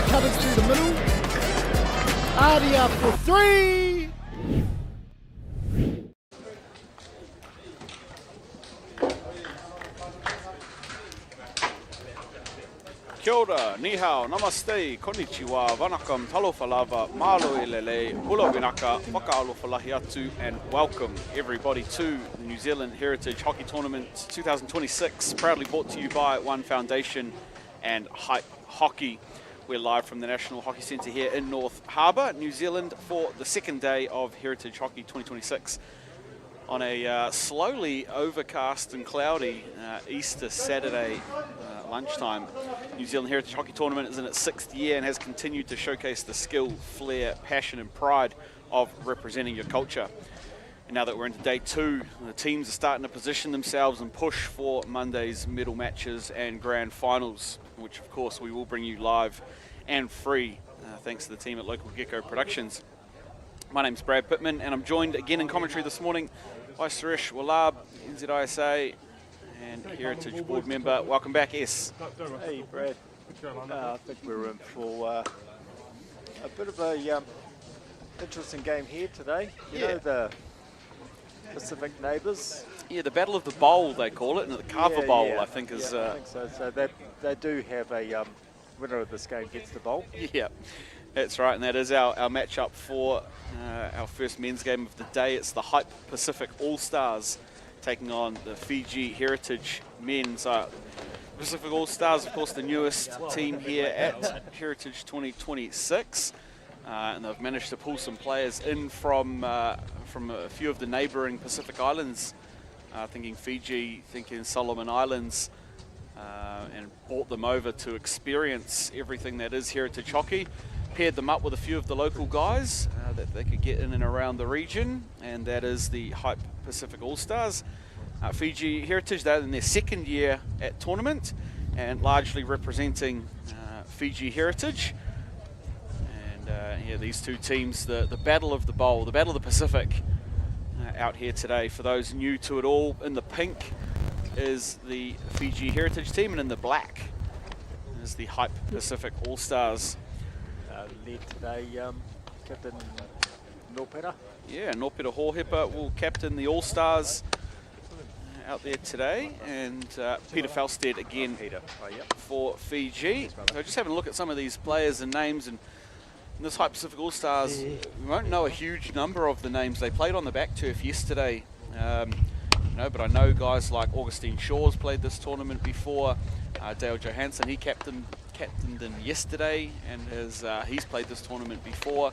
cutters through the middle. Aotearoa for three. Kia ora, ni hao, namaste, konnichiwa, vanakkam, talofa lava, malo elele, hula winaka, whakaalofa lahi atu, and welcome everybody to the New Zealand Heritage Hockey Tournament 2026, proudly brought to you by One Foundation and Hype Hockey. We're live from the National Hockey Centre here in North Harbour, New Zealand, for the second day of Heritage Hockey 2026 on a slowly overcast and cloudy Easter Saturday lunchtime. New Zealand Heritage Hockey Tournament is in its 6th year and has continued to showcase the skill, flair, passion and pride of representing your culture. And now that we're into day 2, the teams are starting to position themselves and push for Monday's medal matches and grand finals, which of course we will bring you live and free thanks to the team at Local Gecko Productions. My name's Brad Pittman and I'm joined again in commentary this morning by Suresh Wallab, NZHH and Heritage Board member. Welcome back, S. Hey Brad, I think we're in for a bit of a interesting game here today. You know, the Pacific neighbours. Yeah, the Battle of the Bowl they call it, and the Carver Bowl I think is... I think so. So they do have a winner of this game gets the bowl. Yeah, that's right, and that is our matchup for our first men's game of the day. It's the Hype Pacific All-Stars taking on the Fiji Heritage men. So Pacific All-Stars, of course, the newest team here at Heritage 2026. And they've managed to pull some players in from a few of the neighbouring Pacific Islands, thinking Fiji, thinking Solomon Islands, and brought them over to experience everything that is Heritage Hockey. Paired them up with a few of the local guys that they could get in and around the region, and that is the Hype Pacific All-Stars. Fiji Heritage, they're in their 2nd year at tournament and largely representing Fiji Heritage. And yeah, these two teams, the Battle of the Bowl, the Battle of the Pacific out here today. For those new to it all, in the pink is the Fiji Heritage team and in the black is the Hype Pacific All-Stars. Led today, Captain Norpera. Yeah, Norpera Hohepa will captain the All-Stars out there today, and Peter Falstead again for Fiji. So just having a look at some of these players and names, and in this Hype Pacific All-Stars, we won't know a huge number of the names. They played on the back turf yesterday, but I know guys like Augustine Shaw's played this tournament before. Dale Johansson, he captained in yesterday, and he's played this tournament before.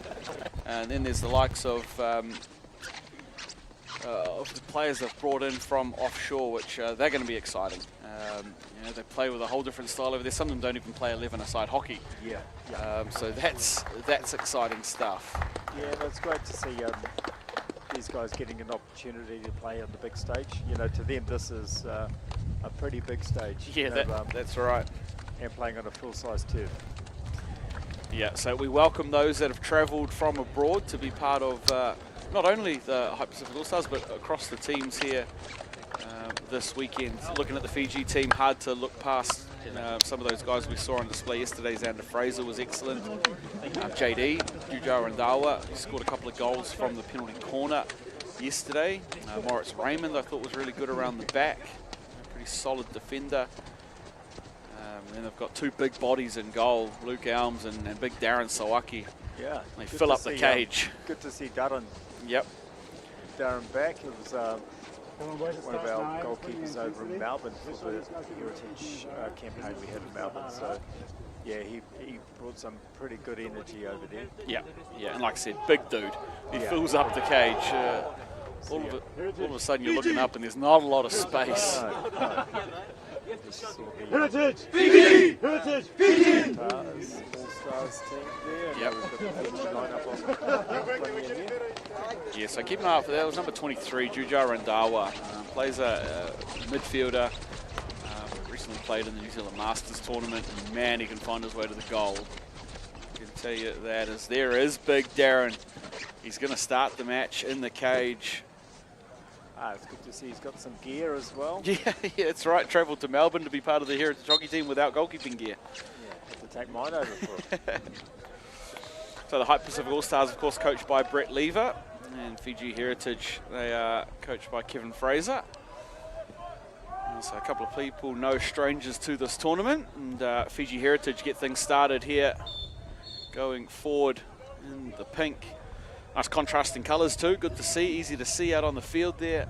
And then there's the likes of the players they've brought in from offshore, which they're going to be exciting. They play with a whole different style over there. Some of them don't even play 11-a-side hockey. So that's exciting stuff. Yeah, and it's great to see these guys getting an opportunity to play on the big stage. You know, to them this is a pretty big stage. Yeah, that's right. And playing on a full-size turf. Yeah, so we welcome those that have travelled from abroad to be part of not only the Hype Pacific All-Stars, but across the teams here this weekend. Looking at the Fiji team, hard to look past some of those guys we saw on display yesterday. Xander Fraser was excellent. JD, Jujar Randawa, he scored a couple of goals from the penalty corner yesterday. Moritz Raymond, I thought, was really good around the back. Pretty solid defender. And then they've got two big bodies in goal, Luke Elms and big Darren Sawaki. Yeah. They fill up the cage. Good to see Darren. Yep. Darren back. It was one of our goalkeepers over in Melbourne for the Heritage campaign we had in Melbourne. So, yeah, he brought some pretty good energy over there. Yeah, and like I said, big dude. He fills up the cage. All of a sudden you're looking up and there's not a lot of space. No. Heritage! Fiji! Heritage! Fiji! All-Stars team there. Yep. Yeah, so keep an eye out for that. It was number 23, Jujar Randawa. Plays a midfielder. Recently played in the New Zealand Masters tournament, and man, he can find his way to the goal. I can tell you that is there is big Darren. He's going to start the match in the cage. It's good to see he's got some gear as well. Yeah, that's right. Travelled to Melbourne to be part of the Heritage Hockey team without goalkeeping gear. Yeah, had to take mine over for him. So the Hype Pacific All-Stars, of course, coached by Brett Lever, and Fiji Heritage, they are coached by Kevin Fraser. And so a couple of people, no strangers to this tournament, and Fiji Heritage get things started here, going forward in the pink. Nice contrasting colours too, good to see, easy to see out on the field there.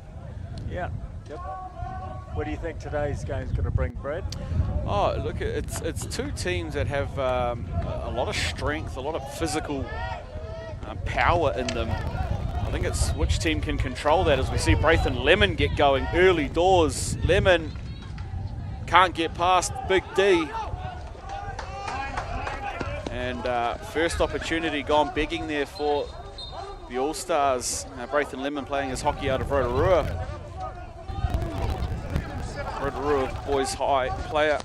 Yeah, yep. What do you think today's game's going to bring, Brad? Oh, look, it's two teams that have a lot of strength, a lot of physical power in them. I think it's which team can control that, as we see Braithen Lemon get going early doors. Lemon can't get past Big D. And first opportunity gone begging there for the All-Stars. Braithen Lemon playing his hockey out of Rotorua. Rotorua boys high player.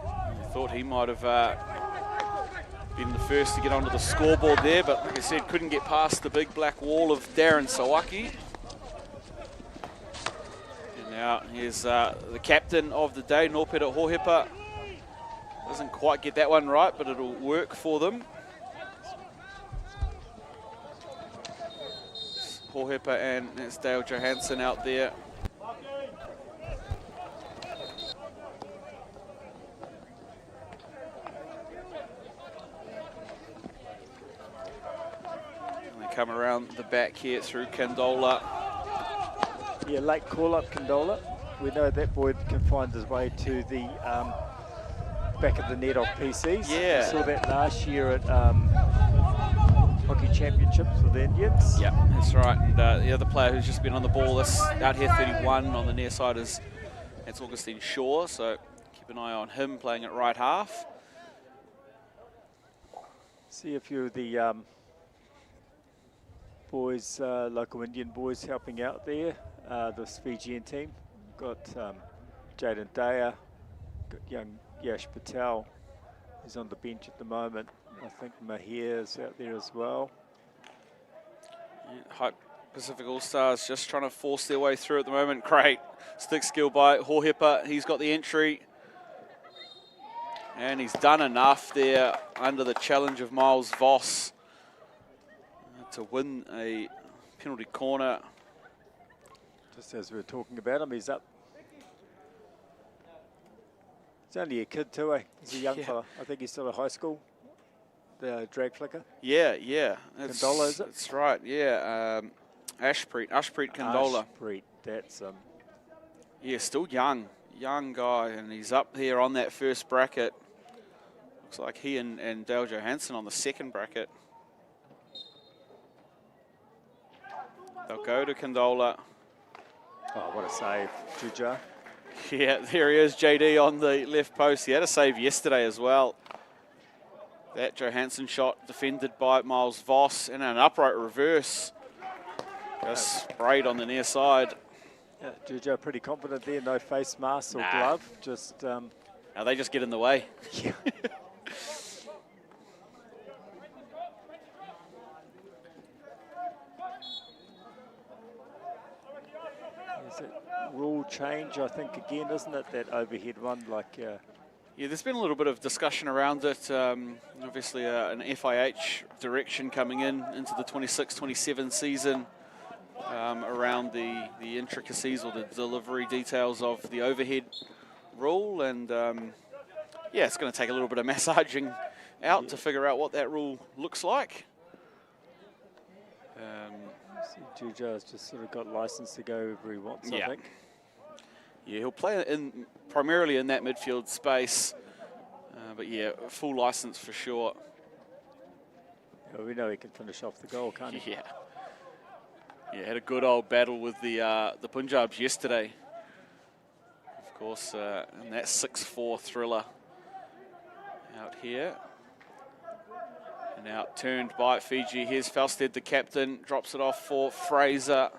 I thought he might have been the first to get onto the scoreboard there, but like I said, couldn't get past the big black wall of Darren Sawaki. And now here's the captain of the day, Norpeta Hohepa. Doesn't quite get that one right, but it'll work for them. Hohepa and it's Dale Johansson out there. Come around the back here through Candola. Yeah, late call-up Candola. We know that boy can find his way to the back of the net off PCs. Yeah. We saw that last year at Hockey Championships with the Indians. Yeah, that's right. And the other player who's just been on the ball this out here, 31 on the near side, that's Augustine Shaw. So keep an eye on him playing at right half. See a few of the boys, local Indian boys helping out there. This Fijian team. Got Jaden Daya, got young Yash Patel, who's on the bench at the moment. I think Mahir is out there as well. Yeah, Hype Pacific All-Stars just trying to force their way through at the moment. Great stick skill by Hohepa. He's got the entry. And he's done enough there under the challenge of Miles Voss to win a penalty corner. Just as we were talking about him, he's up. He's only a kid too, eh? He's a young fella. I think he's still at high school. The drag flicker. Yeah. Candola, is it? That's right, yeah. Ashpreet Candola. Ashpreet, that's Yeah, still young guy, and he's up here on that first bracket. Looks like he and Dale Johansson on the second bracket. They'll go to Candola. oh, what a save, Juja. Yeah, there he is, JD on the left post. He had a save yesterday as well. That Johansson shot defended by Miles Voss, and an upright reverse. Just sprayed on the near side. Yeah, Juja pretty confident there, no face mask or glove. Just Now they just get in the way. yeah. Is it rule change, I think, again, isn't it? That overhead one, like... Yeah, there's been a little bit of discussion around it. Obviously, an FIH direction coming into the 26-27 season around the intricacies or the delivery details of the overhead rule. And, yeah, it's going to take a little bit of massaging out to figure out what that rule looks like. Juja's just sort of got license to go wherever he wants, I think. Yeah, he'll play primarily in that midfield space, but yeah, full license for sure. Yeah, we know he can finish off the goal, can't he? Yeah, had a good old battle with the Punjabs yesterday. Of course, in that 6-4 thriller out here. And now turned by Fiji. Here's Falstead, the captain, drops it off for Fraser.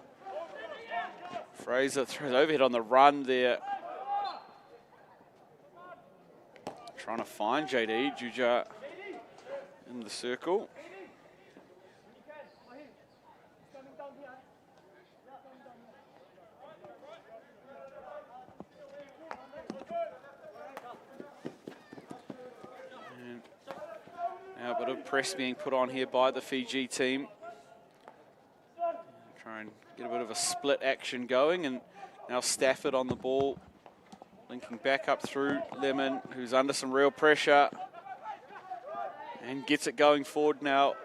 Fraser throws overhead on the run there. Trying to find JD, Juja in the circle. A bit of press being put on here by the Fiji team. Try and get a bit of a split action going, and now Stafford on the ball, linking back up through Lemon, who's under some real pressure, and gets it going forward now.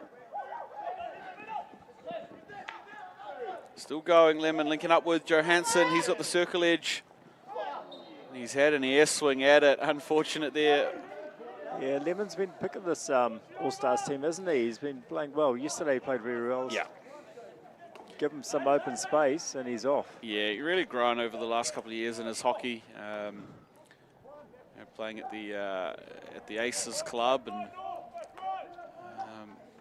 Still going, Lemon linking up with Johansson. He's got the circle edge. He's had an air swing at it. Unfortunate there. Yeah, Lemon's been picking this All-Stars team, hasn't he? He's been playing well. Yesterday he played very well. Yeah. Give him some open space and he's off. Yeah, he really grown over the last couple of years in his hockey. You know, playing at the Aces club and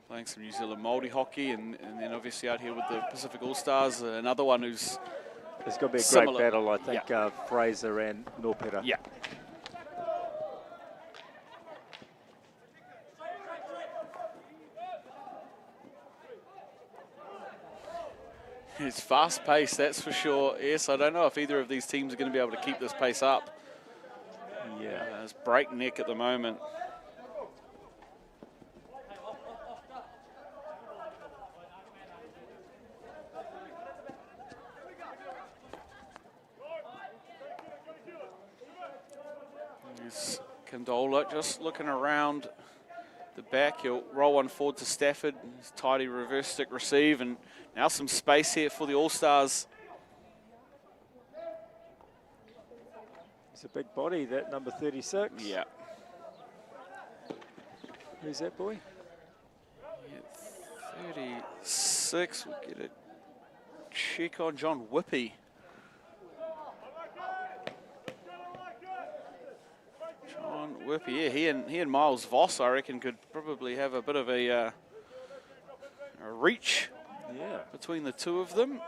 playing some New Zealand Māori hockey, and then obviously out here with the Pacific All-Stars, another one who's There's going to be a similar. great battle, I think, Fraser and Norpeta. Yeah. It's fast-paced, that's for sure. Yes, I don't know if either of these teams are going to be able to keep this pace up. Yeah. It's breakneck at the moment. There's Condola just looking around the back. He'll roll one forward to Stafford. His tidy reverse stick receive, and now some space here for the All-Stars. It's a big body, that number 36. Yeah. Who's that boy? Yeah, 36. We'll get a check on John Whippy. John Whippy, yeah, he and Miles Voss, I reckon, could probably have a bit of a reach between the two of them.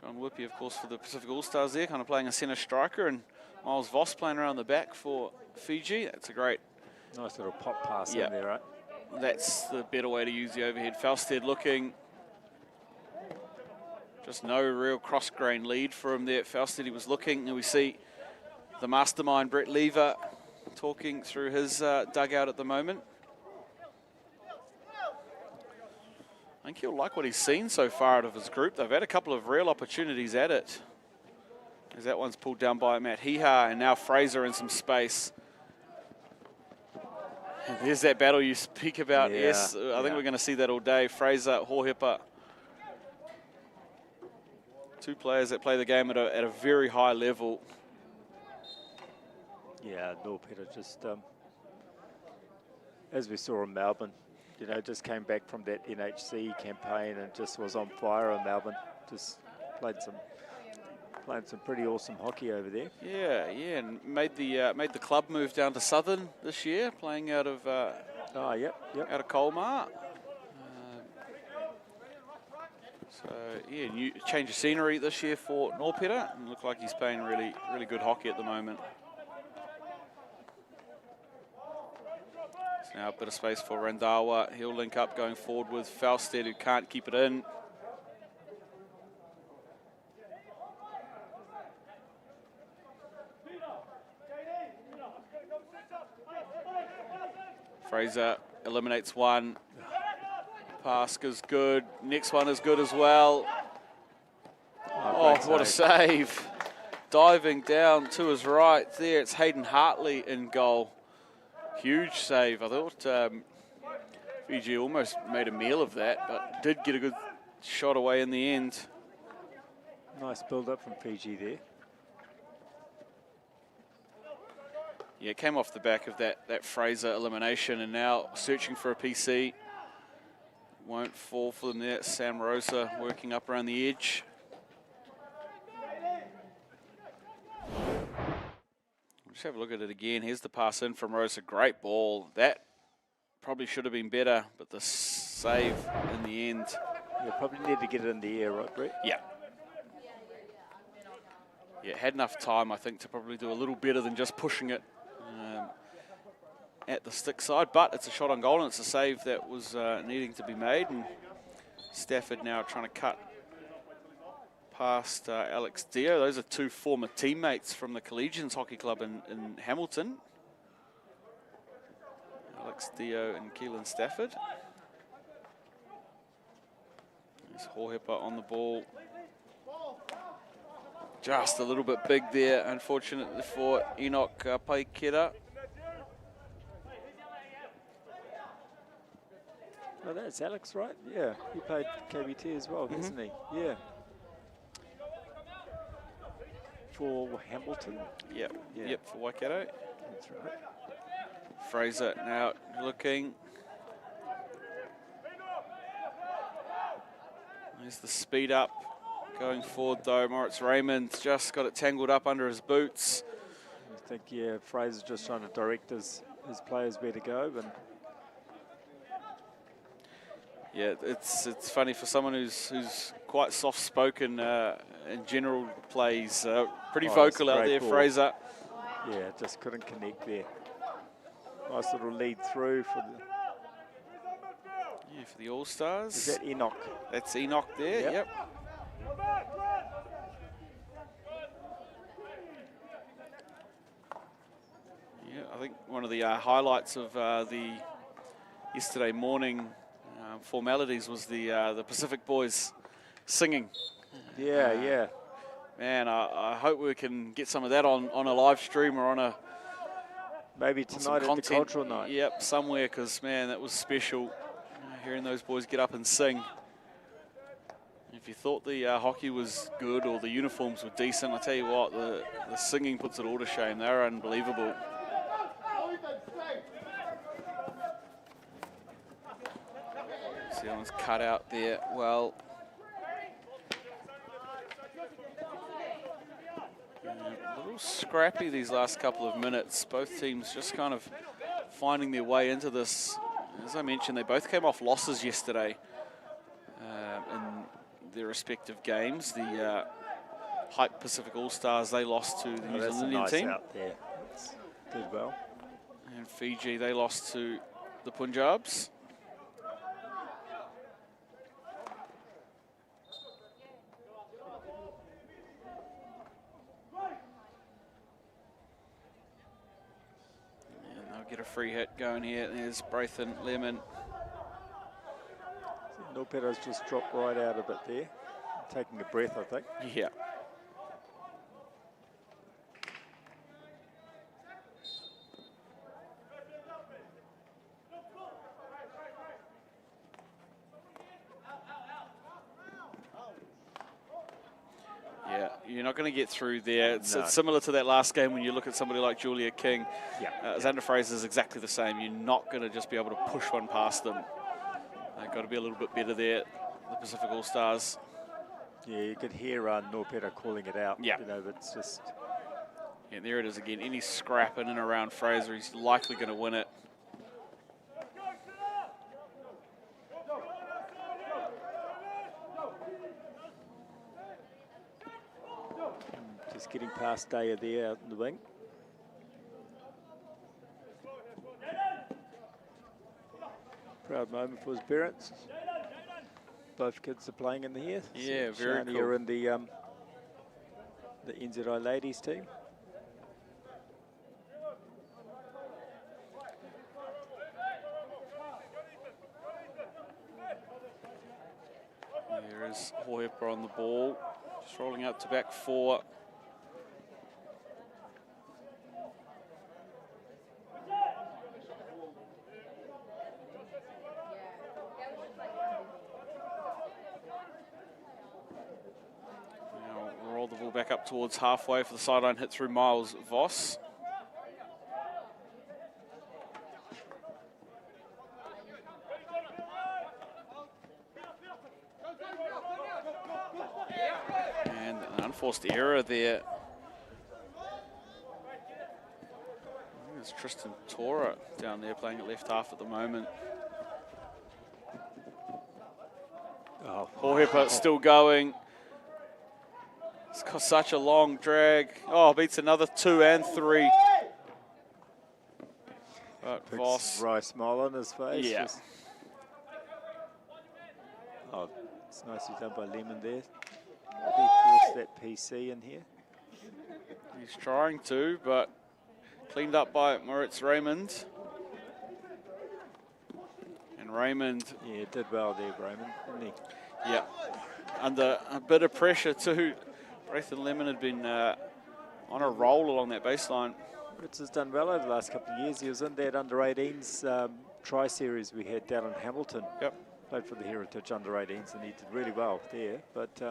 John Whippy, of course, for the Pacific All-Stars there, kind of playing a centre striker, and Miles Voss playing around the back for Fiji. That's a great... Nice little pop pass in there, right? That's the better way to use the overhead. Falstead looking... Just no real cross-grain lead for him there. Falstead, he was looking, and we see the mastermind, Brett Lever, talking through his dugout at the moment. I think he'll like what he's seen so far out of his group. They've had a couple of real opportunities at it. As that one's pulled down by Matt Hiha, and now Fraser in some space. And there's that battle you speak about. Yeah, Yes, I think we're going to see that all day. Fraser, Hohepa. Two players that play the game at a very high level. Yeah, Norpeta just, as we saw in Melbourne, you know, just came back from that NHC campaign and just was on fire in Melbourne. Just playing some pretty awesome hockey over there. Yeah, and made the club move down to Southern this year, playing out of out of Colmar. So yeah, new change of scenery this year for Norpeta, and look like he's playing really good hockey at the moment. Now a bit of space for Randawa. He'll link up going forward with Falstead, who can't keep it in. Fraser eliminates one. Pass is good. Next one is good as well. Oh, what a save. Diving down to his right there. It's Hayden Hartley in goal. Huge save. I thought Fiji almost made a meal of that, but did get a good shot away in the end. Nice build-up from Fiji there. Yeah, it came off the back of that Fraser elimination, and now searching for a PC. Won't fall for them there. Sam Rosa working up around the edge. Just have a look at it again. Here's the pass in from Rosa. Great ball. That probably should have been better, but the save in the end. You probably need to get it in the air, right, Brett? Yeah. Yeah, had enough time, I think, to probably do a little better than just pushing it at the stick side, but it's a shot on goal and it's a save that was needing to be made, and Stafford now trying to cut past Alex Dio. Those are two former teammates from the Collegians Hockey Club in Hamilton. Alex Dio and Keelan Stafford. There's Hohepa on the ball. Just a little bit big there, unfortunately for Enoch Paikera. Oh, that's Alex, right? Yeah, he played KBT as well, hasn't he? Yeah. For Hamilton? Yep, Yeah. yep, for Waikato. That's right. Fraser now looking. There's the speed up. Going forward though, Moritz Raymond just got it tangled up under his boots. I think, yeah, Fraser's just trying to direct his players where to go. But yeah, it's funny for someone who's quite soft-spoken in general, plays pretty vocal out there, ball. Fraser. Yeah, just couldn't connect there. Nice little lead through for the All-Stars. Is that Enoch? That's Enoch there, yep. Yeah, I think one of the highlights of the yesterday morning formalities was the Pacific boys singing. Yeah, yeah. Man, I hope we can get some of that on a live stream or on a maybe tonight at the cultural night. Yep, somewhere, because man, that was special. Hearing those boys get up and sing. If you thought the hockey was good or the uniforms were decent, I tell you what, the singing puts it all to shame. They're unbelievable. See, that one's cut out there. Well, a little scrappy these last couple of minutes. Both teams just kind of finding their way into this. As I mentioned, they both came off losses yesterday in their respective games. The Hype Pacific All-Stars, they lost to the New Zealandian team. Out there. That's did well. And Fiji, they lost to the Punjabs. Get a free hit going here. There's Braithen Lemon. Norpeto's just dropped right out of it there. Taking a breath, I think. Yeah. Yeah, you're not going to get through there. It's similar to that last game when you look at somebody like Julia King. Yeah. Xander Fraser is exactly the same. You're not going to just be able to push one past them. They've got to be a little bit better there, the Pacific All-Stars. Yeah, you could hear Norpeto calling it out. Yeah. You know, but it's just... Yeah, there it is again. Any scrap in and around Fraser, he's likely going to win it. Just getting past Daya there out in the wing. Proud moment for his parents. Both kids are playing in the here. Yeah, so very Shani cool. are in the NZHH ladies team. There is Hohepa on the ball, just rolling out to back four. Now roll the ball back up towards halfway for the sideline hit through Miles Voss. And an unforced error there. It's Tristan Tora down there playing at left half at the moment. Oh, Hohepa still going. It's got such a long drag. Oh, beats another 2 and 3. But big Voss. wry smile on his face. Yeah. Just, oh, it's nicely done by Lemon there. Maybe force that PC in here. He's trying to, but cleaned up by Moritz Raymond. And Raymond. Yeah, did well there, Raymond, didn't he? Yeah. Under a bit of pressure too. Braithen Lemon had been on a roll along that baseline. Ritz has done well over the last couple of years. He was in that under-18s tri-series we had down in Hamilton. Yep. Played for the Heritage under-18s, and he did really well there. But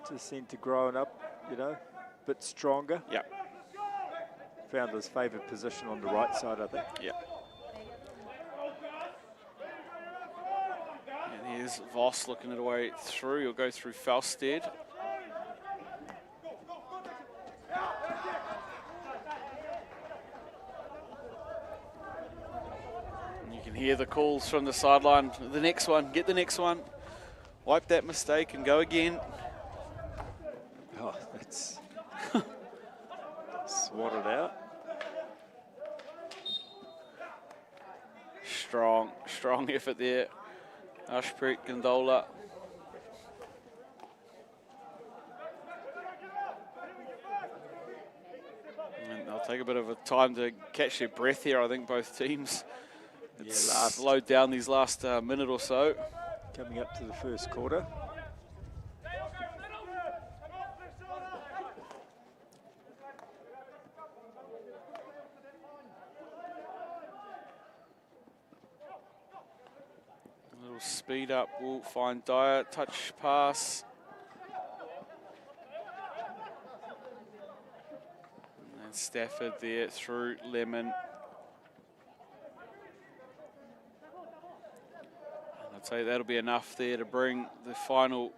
just seemed to growing up, you know, a bit stronger. Yeah. Found his favoured position on the right side, I think. Yeah. And here's Voss looking at a way through. He'll go through Falstead. And you can hear the calls from the sideline. The next one, get the next one. Wipe that mistake and go again. Oh, that's swatted out. Strong effort there. Ashpreet Gandola. And they'll take a bit of a time to catch their breath here, I think, both teams. It's slowed down these last minute or so. Coming up to the first quarter. Speed up will find Dyer, touch pass. And Stafford there through Lemon. And I'd say that'll be enough there to bring the final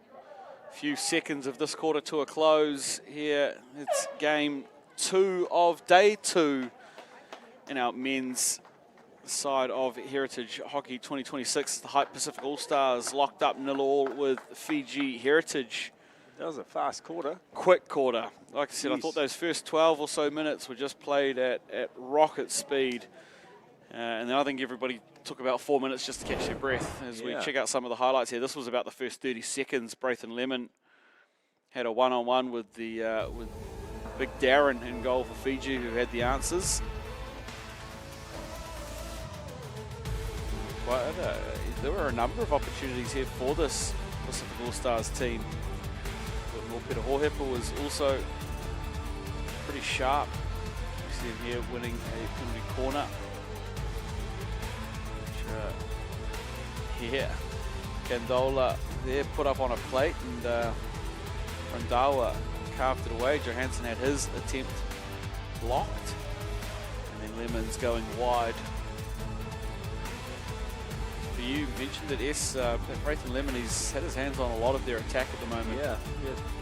few seconds of this quarter to a close here. It's game 2 of day 2 in our men's side of Heritage Hockey 2026. The Hype Pacific All-Stars locked up 0-0 with FIJI Heritage. That was a fast quarter. Quick quarter. Like I said, Jeez. I thought those first 12 or so minutes were just played at rocket speed. And then I think everybody took about 4 minutes just to catch their breath. As we check out some of the highlights here, this was about the first 30 seconds. Braithen Lemon had a one-on-one with with Big Darren in goal for Fiji, who had the answers. But there were a number of opportunities here for this Pacific All-Stars team. But Peter Hohepa was also pretty sharp. You see him here winning a penalty corner. Which, Gandola there put up on a plate, and Randawa carved it away. Johansson had his attempt blocked. And then Lemon's going wide. You mentioned that Braithen Lemon, he's had his hands on a lot of their attack at the moment. Yeah,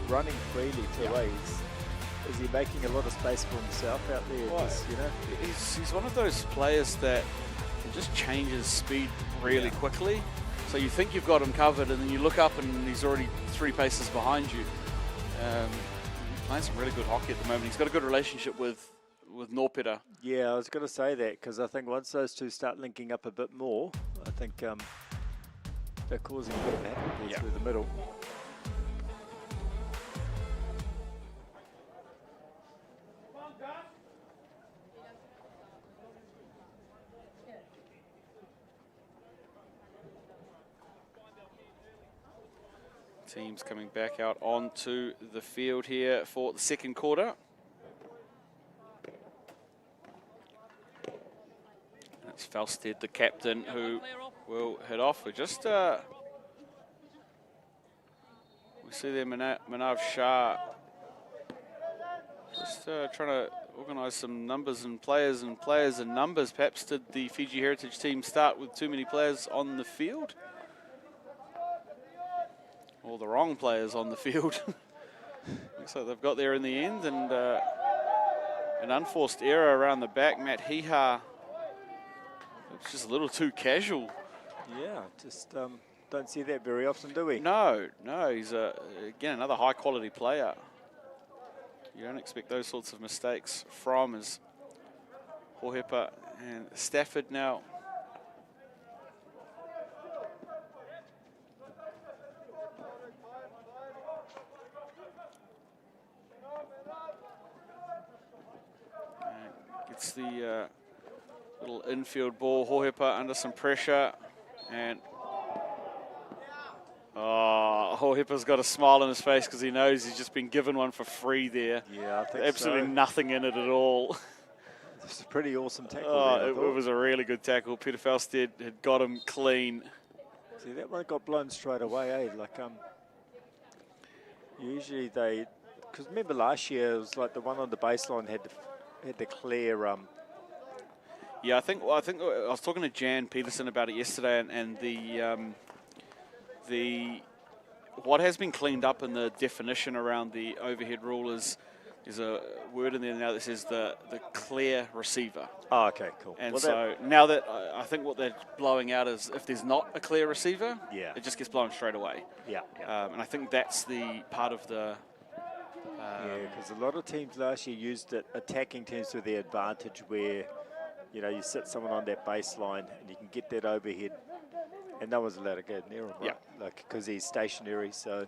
running freely to ways. Is he making a lot of space for himself out there? Well, Just, you know, he's one of those players that just changes speed really quickly. So you think you've got him covered, and then you look up and he's already 3 paces behind you. He's playing some really good hockey at the moment. He's got a good relationship with Norpeta. Yeah, I was going to say that because I think once those two start linking up a bit more, I think they're causing a bit of havoc there through the middle. Teams coming back out onto the field here for the second quarter. It's Falstead, the captain, who will head off. We just we see there Manav Shah just trying to organise some numbers and players and numbers. Perhaps did the Fiji Heritage team start with too many players on the field, or the wrong players on the field? Looks like they've got there in the end, and an unforced error around the back. Matt Hiha. It's just a little too casual. Yeah, just don't see that very often, do we? No, he's again another high quality player. You don't expect those sorts of mistakes from as Hohepa and Stafford now. Gets the little infield ball. Hohepa under some pressure. And Hipper's got a smile on his face because he knows he's just been given one for free there. Yeah, I think Absolutely so. nothing in it at all. It's a pretty awesome tackle there, It was a really good tackle. Peter Falstead had got him clean. See, that one got blown straight away, eh? Like, usually they, because remember last year it was like the one on the baseline had the clear. Yeah, I think I was talking to Jan Peterson about it yesterday, and the what has been cleaned up in the definition around the overhead rule is there's a word in there now that says the clear receiver. Oh, okay, cool. And well, so now that I think what they're blowing out is if there's not a clear receiver, yeah, it just gets blown straight away. Yeah. And I think that's the part of the. Yeah, because a lot of teams last year used it, attacking teams to their advantage, where you sit someone on that baseline and you can get that overhead, and no one's allowed to go near him, right? Yeah. Like, because he's stationary, so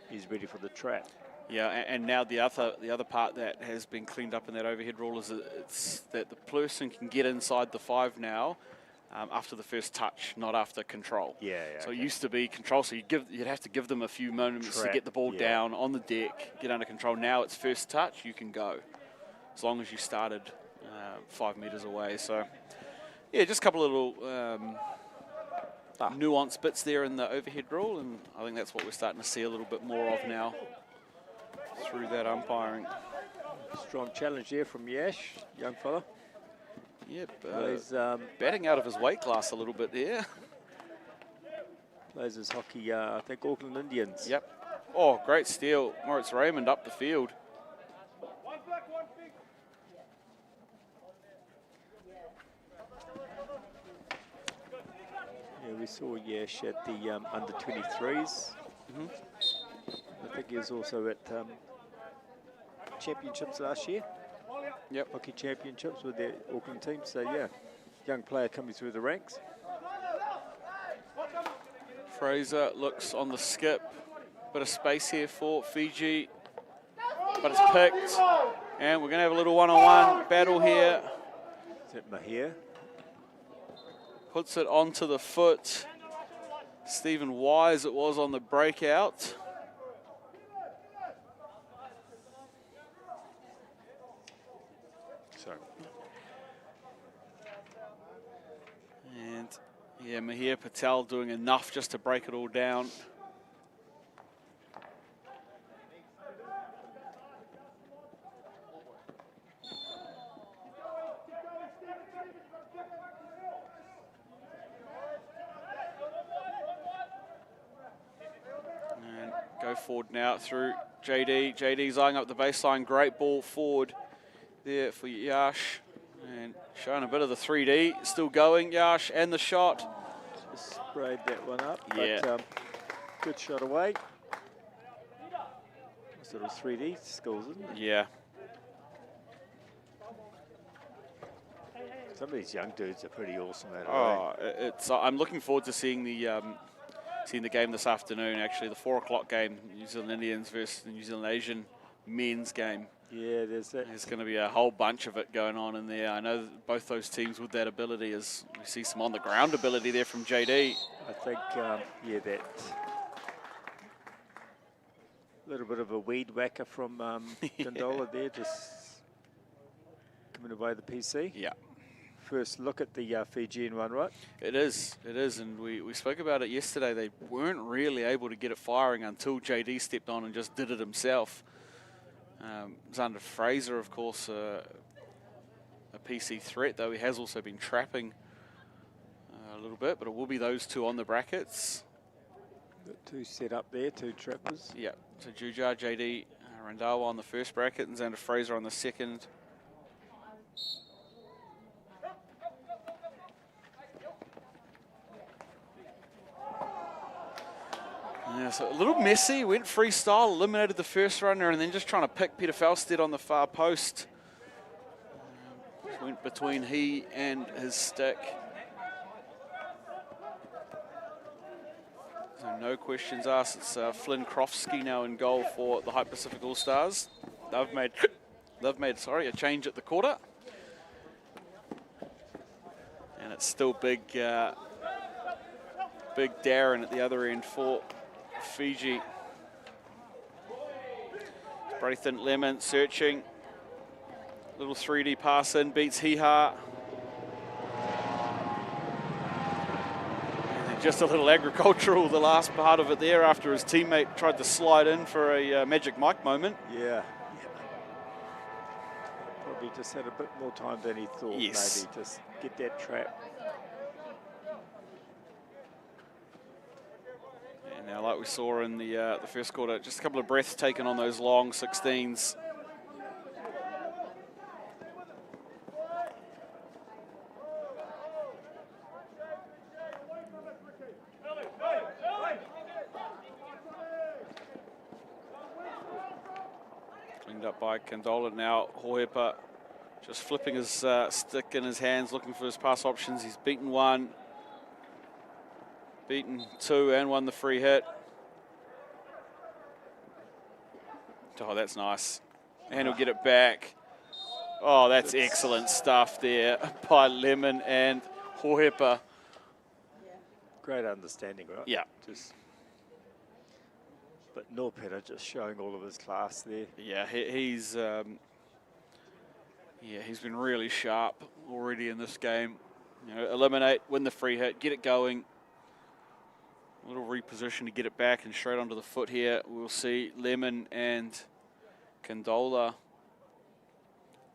he's ready for the trap. Yeah, and now the other part that has been cleaned up in that overhead rule is it's that the person can get inside the 5 now after the first touch, not after control. Yeah. So it used to be control, so you'd have to give them a few moments to get the ball down on the deck, get under control. Now it's first touch, you can go, as long as you started 5 meters away. So yeah, just a couple of little nuanced bits there in the overhead rule, and I think that's what we're starting to see a little bit more of now through that umpiring. Strong challenge there from Yash, young fella. Yep, plays, batting out of his weight class a little bit there. Plays his hockey, I think, Auckland Indians. Yep. Oh, great steal. Moritz Raymond up the field. Yeah, we saw Yash at the under-23s. I think he was also at championships last year. Yep. Hockey championships with the Auckland team. So, yeah, young player coming through the ranks. Fraser looks on the skip. Bit of space here for Fiji. But it's picked. And we're going to have a little one-on-one battle here. Is that Mahir? Puts it onto the foot. Stephen Wise it was on the breakout. Sorry. And yeah, Mahir Patel doing enough just to break it all down. And go forward now through JD. JD's eyeing up the baseline. Great ball forward there for Yash. And showing a bit of the 3D. Still going, Yash, and the shot. Just sprayed that one up. Yeah. But, good shot away. Sort of 3D skills, isn't it? Yeah. Some of these young dudes are pretty awesome at it. Oh, I'm looking forward to seeing the game this afternoon. Actually, the 4 o'clock game, New Zealand Indians versus the New Zealand Asian men's game. Yeah, there's that. There's going to be a whole bunch of it going on in there. I know that both those teams with that ability, as we see some on the ground ability there from JD. I think, yeah, that little bit of a weed whacker from Gondola there, just giving away the PC. Yeah. First look at the Fijian one, right? It is, and we spoke about it yesterday. They weren't really able to get it firing until JD stepped on and just did it himself. Xander Fraser, of course, a PC threat, though he has also been trapping a little bit, but it will be those two on the brackets. The two set up there, two trappers. Yeah, so Jujar, JD, Randawa on the first bracket and Xander Fraser on the second. Yeah, so a little messy, went freestyle, eliminated the first runner, and then just trying to pick Peter Falstead on the far post. Went between he and his stick. So no questions asked. It's Flynn Krofsky now in goal for the Hype Pacific All-Stars. They've made a change at the quarter. And it's still big Big Darren at the other end for Fiji. Braithen Lemon searching. Little 3D pass in, beats Hiha. Just a little agricultural, the last part of it there after his teammate tried to slide in for a Magic Mike moment. Yeah. Probably just had a bit more time than he thought, Yes. maybe. Just get that trap. And now, like we saw in the first quarter, just a couple of breaths taken on those long 16s. Cleaned up by Condola now. Hohepa just flipping his stick in his hands, looking for his pass options. He's beaten one, beaten two, and won the free hit. Oh, that's nice. And he'll get it back. Oh, that's excellent stuff there by Lemon and Hohepa. Great understanding, right? Yeah. But Norpeta just showing all of his class there. Yeah, he's been really sharp already in this game. You know, eliminate, win the free hit, get it going. A little reposition to get it back and straight onto the foot here. We'll see Lemon and Condola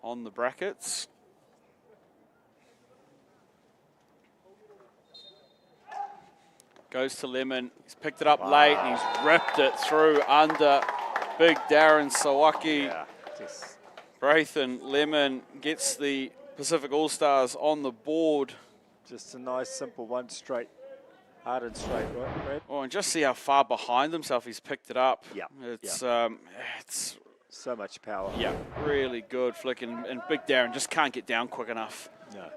on the brackets. Goes to Lemon. He's picked it up late and he's ripped it through under Big Darren Sawaki. Yeah, just Braithen Lemon gets the Pacific All-Stars on the board. a nice, simple one, straight, hard and straight, right, Brad? Oh, and just see how far behind himself he's picked it up. Yeah, It's so much power. yeah, really good flick, and Big Darren just can't get down quick enough. No.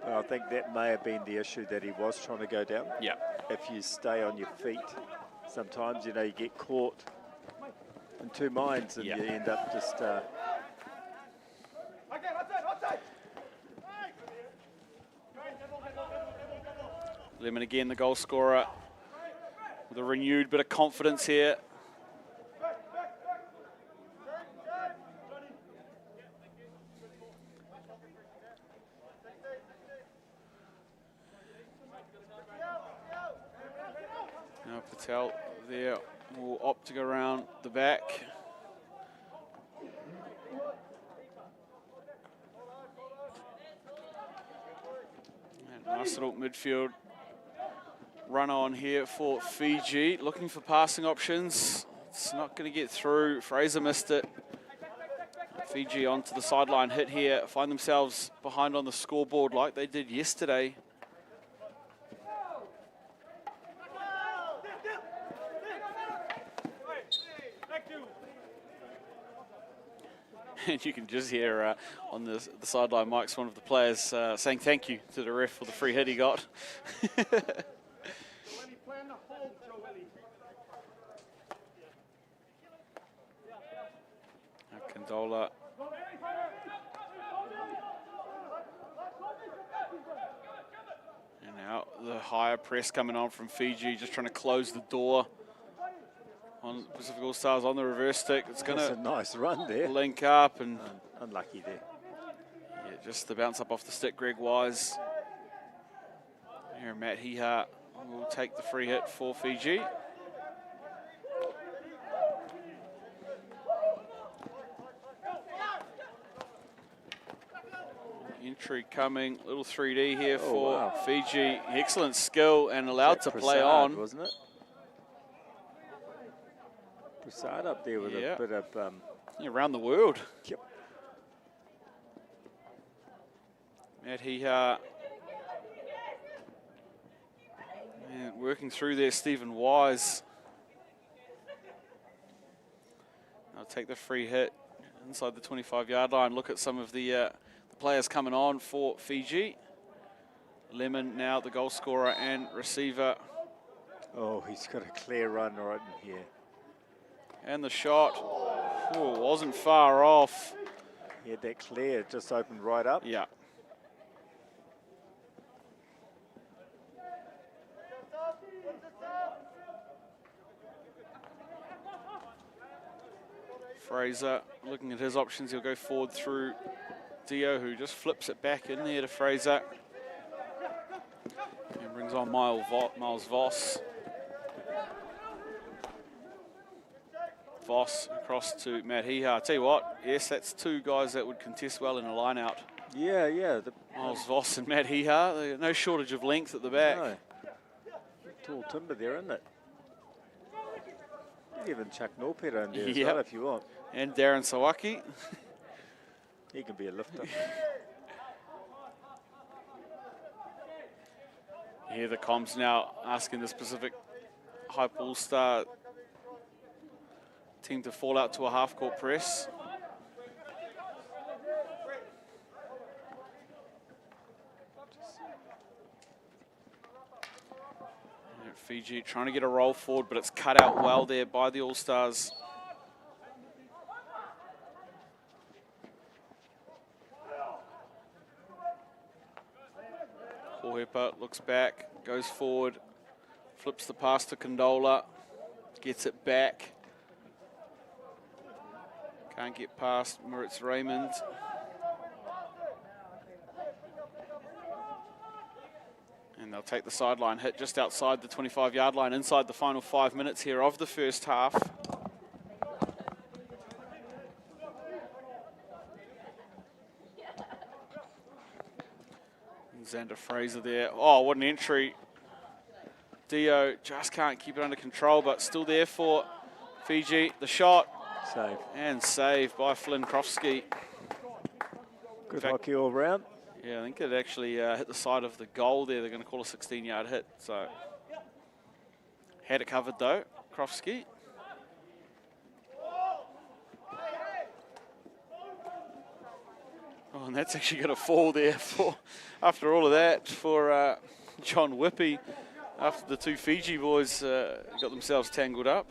Well, I think that may have been the issue, that he was trying to go down. Yeah. If you stay on your feet, sometimes, you know, you get caught in two minds and you end up just... Lemon again, the goal scorer, with a renewed bit of confidence here. Now Patel there will opt to go around the back. And nice little midfield run on here for Fiji, looking for passing options. It's not going to get through. Fraser missed it. Fiji onto the sideline hit here, find themselves behind on the scoreboard like they did yesterday. And you can just hear on the sideline mics one of the players saying thank you to the ref for the free hit he got. Condola. And now the higher press coming on from Fiji, just trying to close the door on Pacific All-Stars on the reverse stick. It's going to a nice run there. link up and Unlucky there. yeah, just the bounce up off the stick, Greg Wise. Here, Matt Hiha will take the free hit for Fiji. Entry coming, little 3D here for Fiji. Excellent skill and allowed to play on. Wasn't it? Prasad up there with a bit of... around the world. Yep. Matt Hiha. Working through there, Stephen Wise. I'll take the free hit inside the 25-yard line. Look at some of the players coming on for Fiji. Lemon now the goal scorer and receiver. Oh, he's got a clear run right in here. And the shot, wasn't far off. He had that clear, it just opened right up. Yeah. Fraser looking at his options. He'll go forward through Dio, who just flips it back in there to Fraser. And brings on Miles Voss. Voss across to Matt Hiha. Tell you what, yes, that's two guys that would contest well in a line out. Yeah, yeah. Miles Voss and Matt Hiha. No shortage of length at the back. No. Tall timber there, isn't it? You can even chuck Norpeter in there as well if you want. And Darren Sawaki. He can be a lifter. Here the comms now asking the Pacific Hype All-Star team to fall out to a half-court press. And Fiji trying to get a roll forward, but it's cut out well there by the All-Stars. Hohepa looks back, goes forward, flips the pass to Condola, gets it back. Can't get past Moritz Raymond. And they'll take the sideline hit just outside the 25-yard line, inside the final 5 minutes here of the first half. Xander Fraser there. Oh, what an entry. Dio just can't keep it under control, but still there for Fiji. The shot. Save. And saved by Flynn Krofsky. Good hockey all round. Yeah, I think it actually hit the side of the goal there. They're going to call a 16-yard hit. So had it covered though, Krofsky. Oh, and that's actually going to fall there for, after all of that, for John Whippy, after the two Fiji boys got themselves tangled up.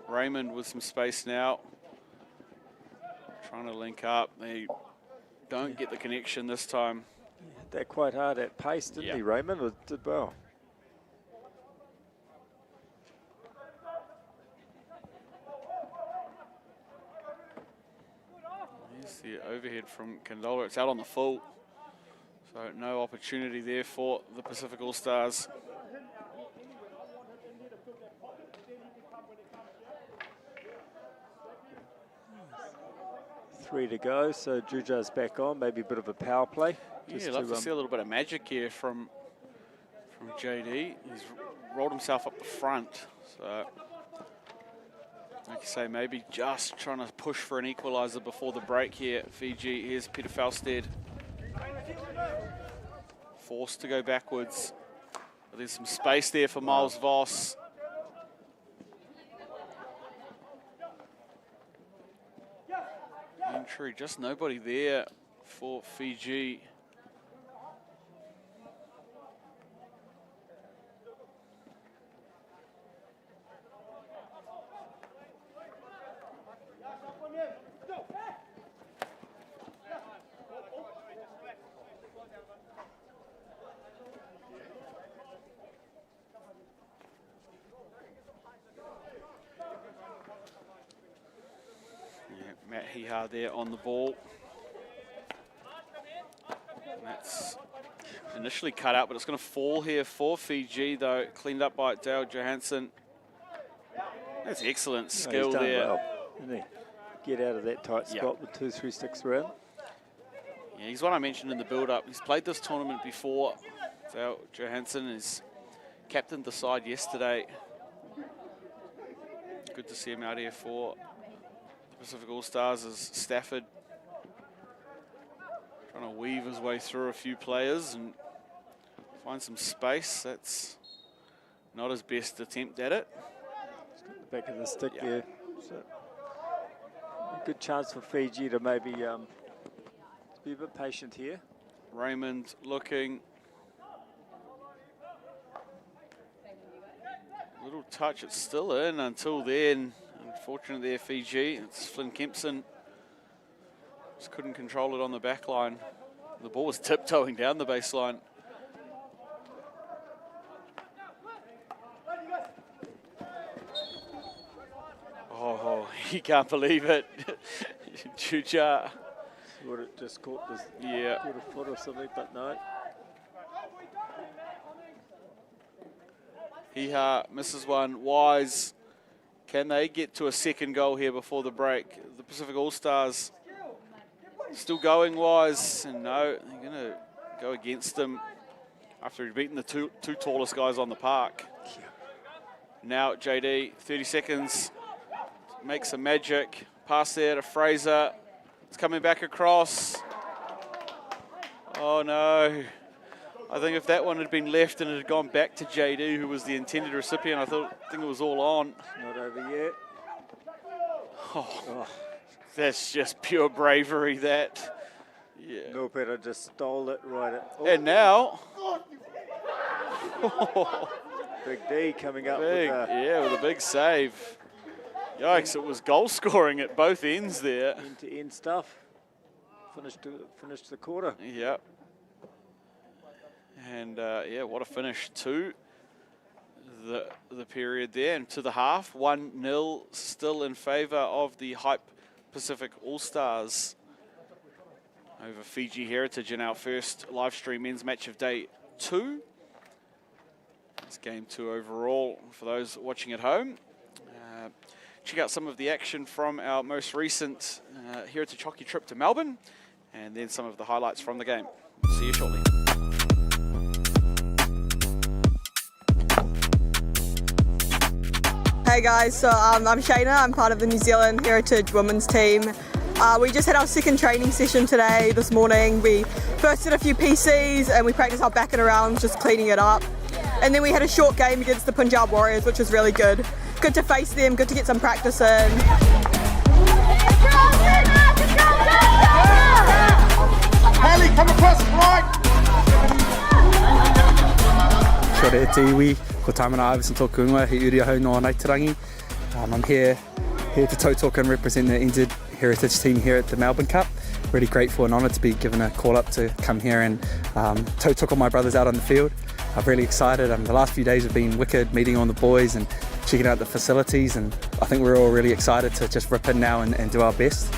Raymond with some space now, trying to link up. They don't get the connection this time. He hit that quite hard at pace, didn't he, Raymond? Did well. Here's the overhead from Condola. It's out on the full, so no opportunity there for the Pacific All-Stars. 3 to go, so Juja's back on, maybe a bit of a power play. Yeah, I'd love to see a little bit of magic here from JD. He's rolled himself up the front, so like you say, maybe just trying to push for an equaliser before the break here. Fiji, here's Peter Falstead. Forced to go backwards. But there's some space there for Miles Voss. Entry, just nobody there for Fiji. Matt Hiha there on the ball. And that's initially cut out, but it's going to fall here for Fiji, though. Cleaned up by Dale Johansson. That's excellent skill there. Well, didn't he? Get out of that tight spot with 2-3 sticks around. Yeah, he's one I mentioned in the build-up. He's played this tournament before. Dale Johansson is captained the side yesterday. Good to see him out here for Pacific All-Stars as Stafford trying to weave his way through a few players and find some space. That's not his best attempt at it. He's got the back of the stick there. So a good chance for Fiji to maybe be a bit patient here. Raymond looking. Little touch, it's still in until then. Unfortunate there, Fiji. It's Flynn Kempson. Just couldn't control it on the back line. The ball was tiptoeing down the baseline. He can't believe it. Juja. Would it just caught this? Yeah. Caught a foot or something, but no. He misses one. Wise. Can they get to a second goal here before the break? The Pacific All-Stars still going, Wise. And no, they're going to go against him after he'd beaten the two tallest guys on the park. Now JD, 30 seconds, makes some magic. Pass there to Fraser. It's coming back across. Oh no. I think if that one had been left and it had gone back to JD, who was the intended recipient, I think it was all on. Not over yet. Oh, that's just pure bravery, that. Yeah. Milpeta just stole it right at... Oh, And now... Big D coming up Big, with a yeah, with a big save. Yikes, it was goal scoring at both ends there. end-to-end stuff. Finished the quarter. Yep. And yeah, what a finish to the period there and to the half. 1-0 still in favour of the Hype Pacific All-Stars over Fiji Heritage in our first live stream men's match of day 2. It's game 2 overall for those watching at home. Check out some of the action from our most recent Heritage hockey trip to Melbourne and then some of the highlights from the game. See you shortly. Hey guys, so I'm Shayna, I'm part of the New Zealand Heritage women's team. We just had our second training session today, this morning. We first did a few PCs and we practiced our back and around, just cleaning it up. And then we had a short game against the Punjab Warriors, which was really good. Good to face them, good to get some practice in. Haley, come across right. Kia ora e te iwi, ko Tāmana Iverson tōku ingoa, he uri ahau no Aotearoa. I'm here to tautoko and represent the NZ Heritage team here at the Melbourne Cup. Really grateful and honoured to be given a call up to come here and tautoko my brothers out on the field. I'm really excited. The last few days have been wicked, meeting all the boys and checking out the facilities, and I think we're all really excited to just rip in now and do our best.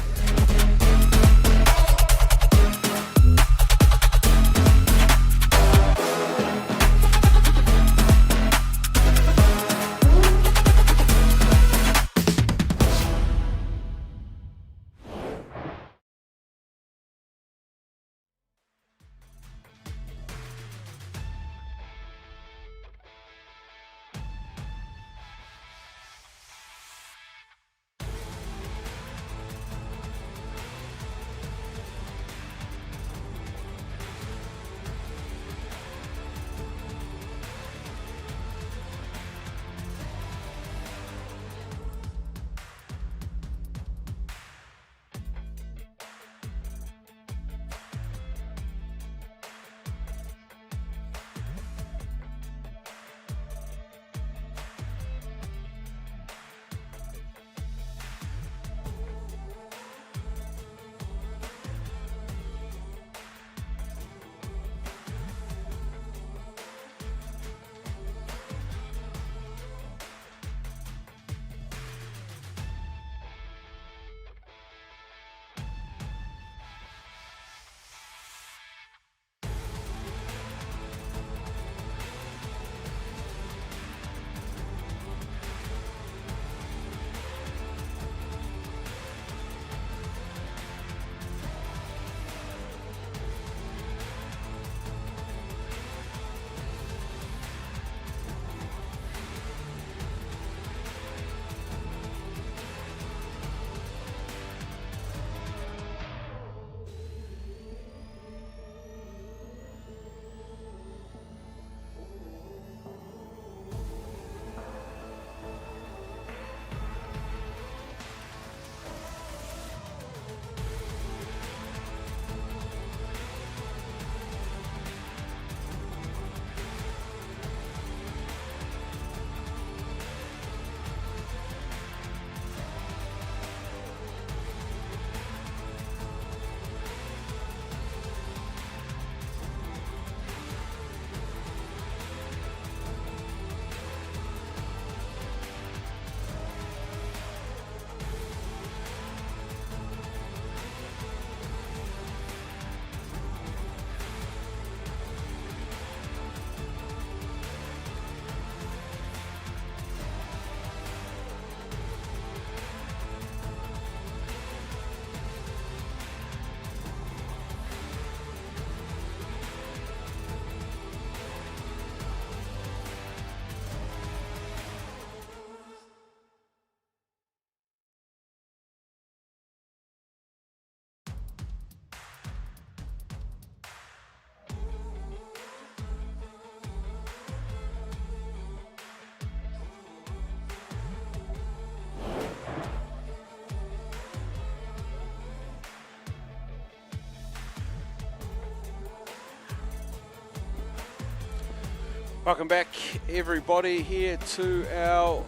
Welcome back, everybody, here to our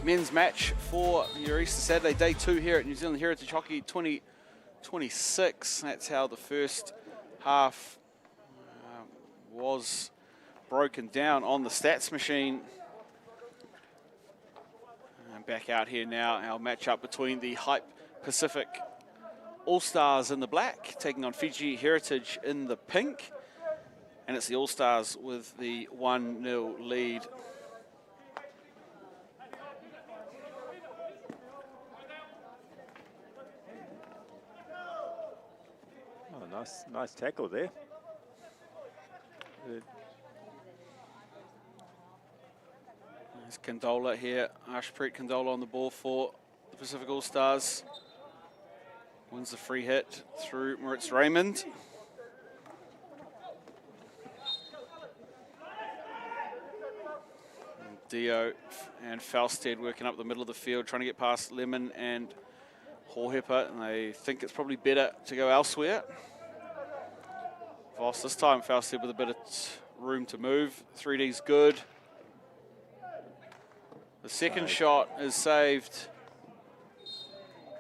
men's match for your Easter Saturday, day 2 here at New Zealand Heritage Hockey 2026. That's how the first half was broken down on the stats machine. And back out here now, our matchup between the Hype Pacific All-Stars in the black, taking on FIJI Heritage in the pink. And it's the All-Stars with the 1-0 lead. Oh, nice tackle there. Good. There's Condola here, Ashpreet Condola on the ball for the Pacific All-Stars. Wins the free hit through Moritz Raymond. Dio and Falstead working up the middle of the field, trying to get past Lemon and Horhipper, and they think it's probably better to go elsewhere. Voss this time, Falstead with a bit of room to move. 3D's good. The second shot is saved.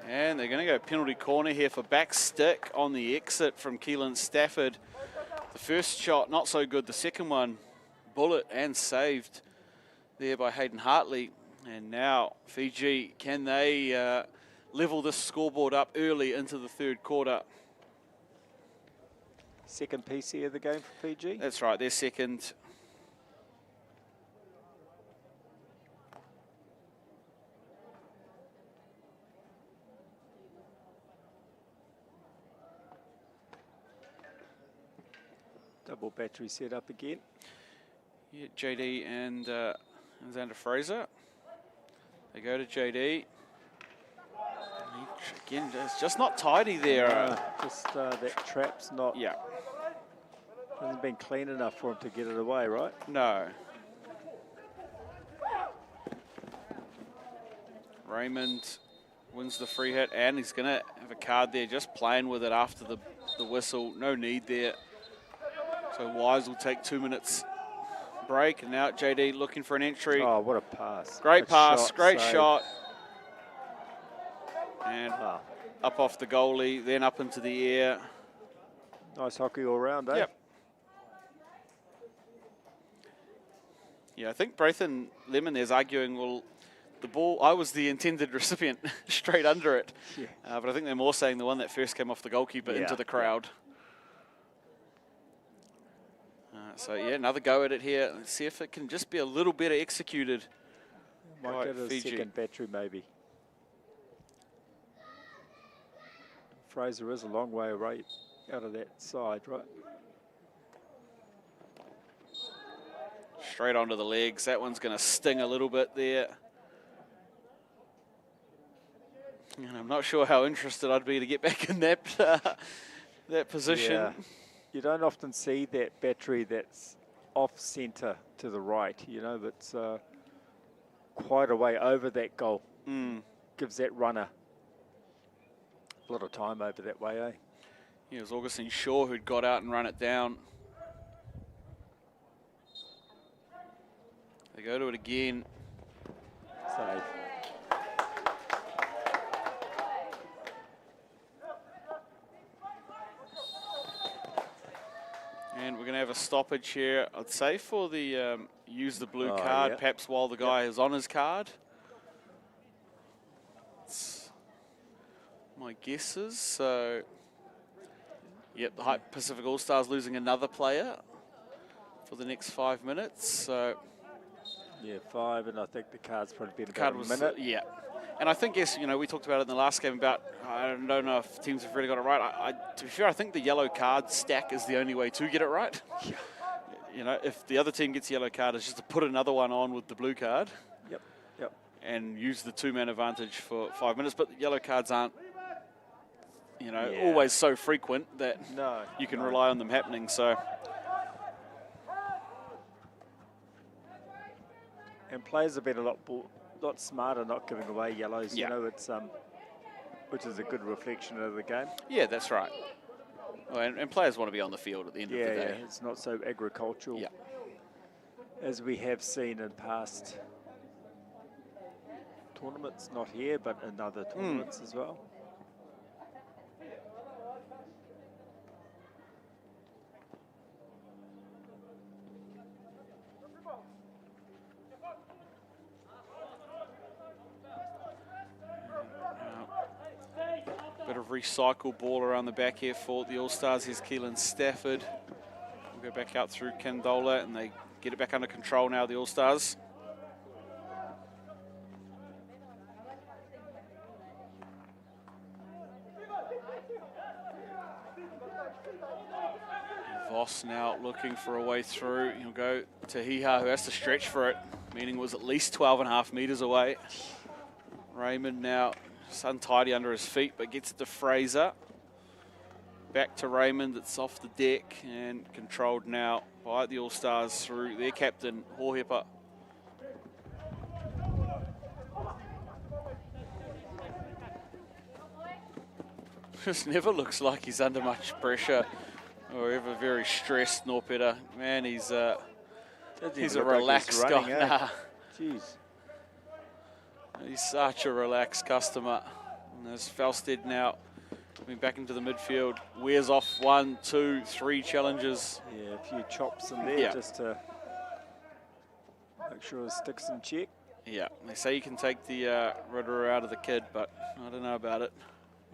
And they're going to go penalty corner here for back stick on the exit from Keelan Stafford. The first shot, not so good. The second one, bullet and saved there by Hayden Hartley. And now Fiji, can they level this scoreboard up early into the third quarter? Second PC of the game for Fiji? That's right, they're second. Double battery set up again. Yeah, JD and Xander Fraser. They go to JD. Again, it's just not tidy there. Just that trap's not. Yeah. Hasn't been clean enough for him to get it away, right? No. Raymond wins the free hit, and he's going to have a card there, just playing with it after the whistle. No need there. So Wise will take 2 minutes break, and now JD looking for an entry. Oh, what a pass. Great pass, shot, great save. shot. And up off the goalie, then up into the air. Nice hockey all round, eh? Yep. Yeah, I think Brathan Lemon there's arguing, well, the ball, I was the intended recipient straight under it. Yeah. But I think they're more saying the one that first came off the goalkeeper into the crowd. So yeah, another go at it here. Let's see if it can just be a little better executed. Might get a Fiji. second battery maybe. Fraser is a long way away out of that side, right? Straight onto the legs. That one's going to sting a little bit there. And I'm not sure how interested I'd be to get back in that that position. Yeah. You don't often see that battery that's off centre to the right, you know, that's quite a way over that goal. Gives that runner a lot of time over that way, eh? Yeah, it was Augustine Shaw who'd got out and run it down. They go to it again. Save. And we're going to have a stoppage here, I'd say, for the use the blue Oh, card, yeah. perhaps while the guy is on his card. That's my guesses. So, yep, the Hype Pacific All-Stars losing another player for the next 5 minutes. So, Yeah, 5, and I think the card's probably been the card about was, a minute. yeah. And I think, yes, you know, we talked about it in the last game about, I don't know if teams have really got it right. To be fair, I think the yellow card stack is the only way to get it right. Yeah. You know, if the other team gets a yellow card, it's just to put another one on with the blue card. Yep, yep. And use the two-man advantage for 5 minutes. But the yellow cards aren't, you know, Yeah. always so frequent that No. you can no. rely on them happening. So, And players have been a lot smarter not giving away yellows. Yeah. You know, it's which is a good reflection of the game. yeah, that's right. Well, and players want to be on the field at the end of the Yeah, day. it's not so agricultural. Yeah. as we have seen in past tournaments, not here, but in other tournaments as well. Bit of recycled ball around the back here for the All-Stars. Here's Keelan Stafford. We'll go back out through Candola, and they get it back under control now, the All-Stars. Voss now looking for a way through. He'll go to Hiha, who has to stretch for it, meaning was at least 12.5 meters away. Raymond now just untidy under his feet, but gets it to Fraser. Back to Raymond, it's off the deck and controlled now by the All-Stars through their captain, Hohepa. Just never looks like he's under much pressure or ever very stressed, nor better. Man, he's a relaxed guy. Nah. Jeez. He's such a relaxed customer. And there's Falstead now coming back into the midfield. Wears off 1, 2, 3 challenges. Yeah, a few chops in there just to make sure it sticks in check. Yeah, they say you can take the rudder out of the kid, but I don't know about it.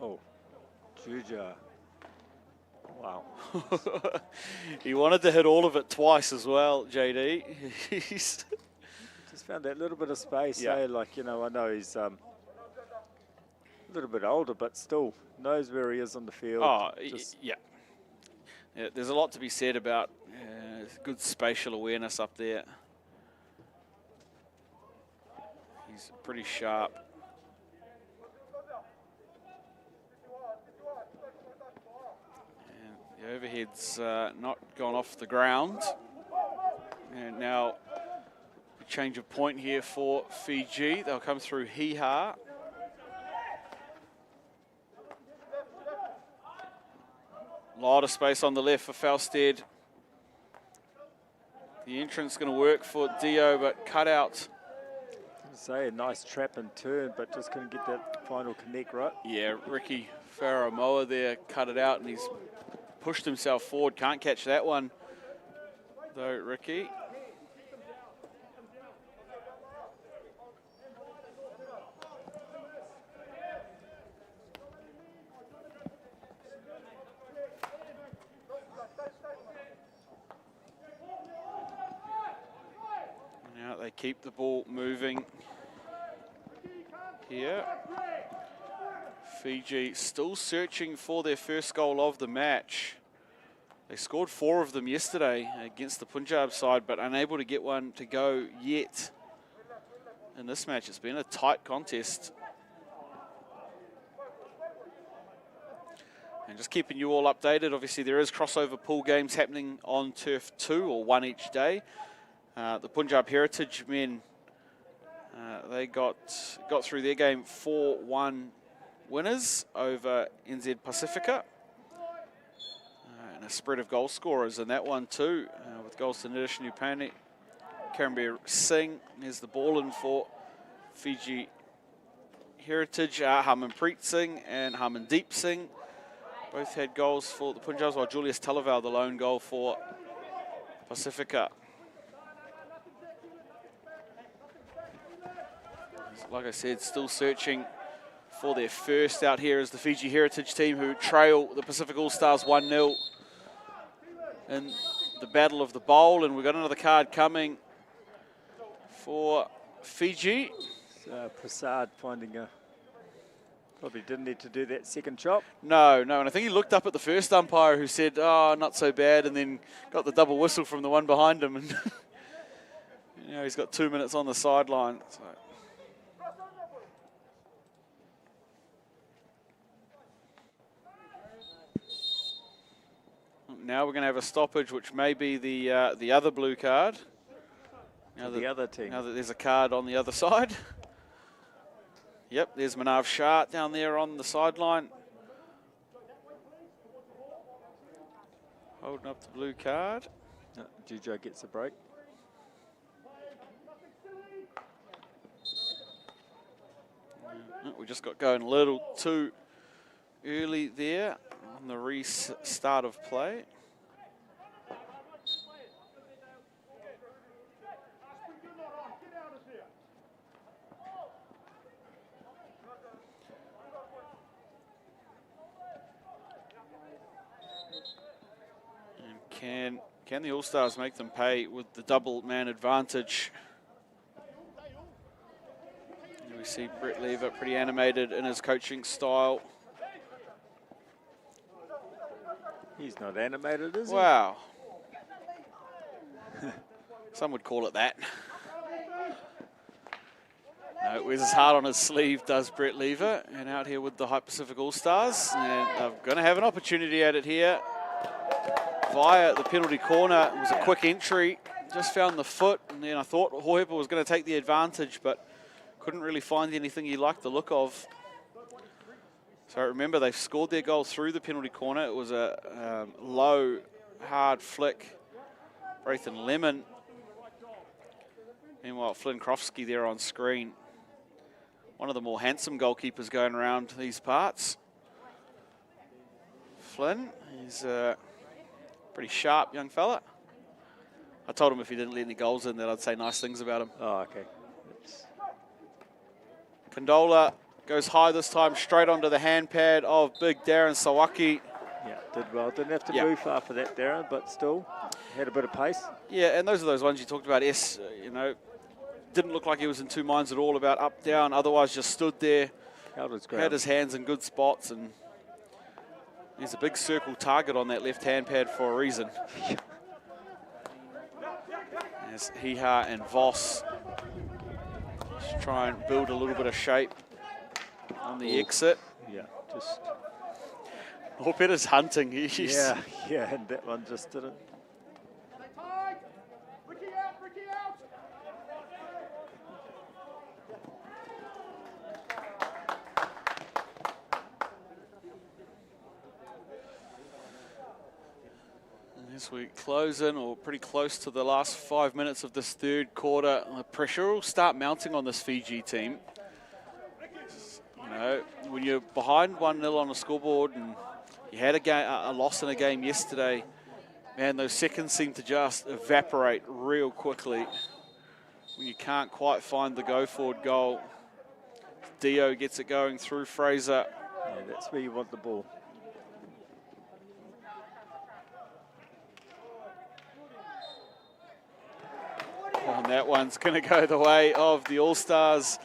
Oh, Juja. Wow. He wanted to hit all of it twice as well, JD. He's just found that little bit of space. Yeah. Like, you know, I know he's a little bit older, but still knows where he is on the field. Oh, yeah. There's a lot to be said about good spatial awareness up there. He's pretty sharp. And the overhead's not gone off the ground. And now a change of point here for Fiji. They'll come through Hiha. Lot of space on the left for Falstead. The entrance going to work for Dio, but cut out. Say a nice trap and turn, but just couldn't get that final connect right. Yeah, Ricky Faramoa there cut it out, and he's pushed himself forward. Can't catch that one, though, Ricky. Now they keep the ball moving here. Fiji still searching for their first goal of the match. They scored 4 of them yesterday against the Punjab side, but unable to get one to go yet. In this match, it's been a tight contest. And just keeping you all updated, obviously there is crossover pool games happening on Turf 2, or one each day. The Punjab Heritage men, they got through their game 4-1 winners over NZ Pacifica. And a spread of goal scorers in that one too, with goals to Nidish Nupane, Karambir Singh. There's the ball in for Fiji Heritage, Harmanpreet Singh and Harmandeep Singh. Both had goals for the Punjabs, while Julius Talaval, the lone goal for Pacifica. Like I said, still searching for their first out here is the Fiji Heritage team, who trail the Pacific All-Stars 1-0 in the Battle of the Bowl. And we've got another card coming for Fiji. Prasad finding probably didn't need to do that second chop. No, and I think he looked up at the first umpire, who said, oh, not so bad, and then got the double whistle from the one behind him. And you know, he's got 2 minutes on the sideline. So. Now we're going to have a stoppage, which may be the other blue card. Now the other team. Now that there's a card on the other side. Yep, there's Manav Shah down there on the sideline. Holding up the blue card. Jujo gets a break. We just got going a little too early there on the restart of play. And can the All-Stars make them pay with the double man advantage? And we see Brett Lever pretty animated in his coaching style. He's not animated, is he? Wow. Some would call it that. No, wears his heart on his sleeve, does Brett Lever. And out here with the Hype Pacific All-Stars. And they're going to have an opportunity at it here. Via the penalty corner. It was a quick entry. Just found the foot. And then I thought Hohepa was going to take the advantage, but couldn't really find anything he liked the look of. So remember, they've scored their goal through the penalty corner. It was a low, hard flick. Braithen Lemon. Meanwhile, Flynn Krofsky there on screen. One of the more handsome goalkeepers going around these parts. Flynn, he's a pretty sharp young fella. I told him if he didn't let any goals in that I'd say nice things about him. Oh, okay. Condola goes high this time, straight onto the hand pad of big Darren Sawaki. Yeah, did well. Didn't have to move far for that, Darren, but still had a bit of pace. Yeah, and those are those ones you talked about. You know, didn't look like he was in two minds at all about up, down. Otherwise, just stood there, had his hands in good spots, and there's a big circle target on that left hand pad for a reason. As Hiha and Voss just try and build a little bit of shape on the exit. Yeah, just... Hohepa's hunting. Yeah, and that one just didn't. As we close in, or pretty close to the last 5 minutes of this third quarter, the pressure will start mounting on this Fiji team. You know, when you're behind 1-0 on the scoreboard and you had a loss in a game yesterday, man, those seconds seem to just evaporate real quickly when you can't quite find the go-forward goal. Dio gets it going through Fraser. Yeah, that's where you want the ball. Oh, and that one's going to go the way of the All-Stars.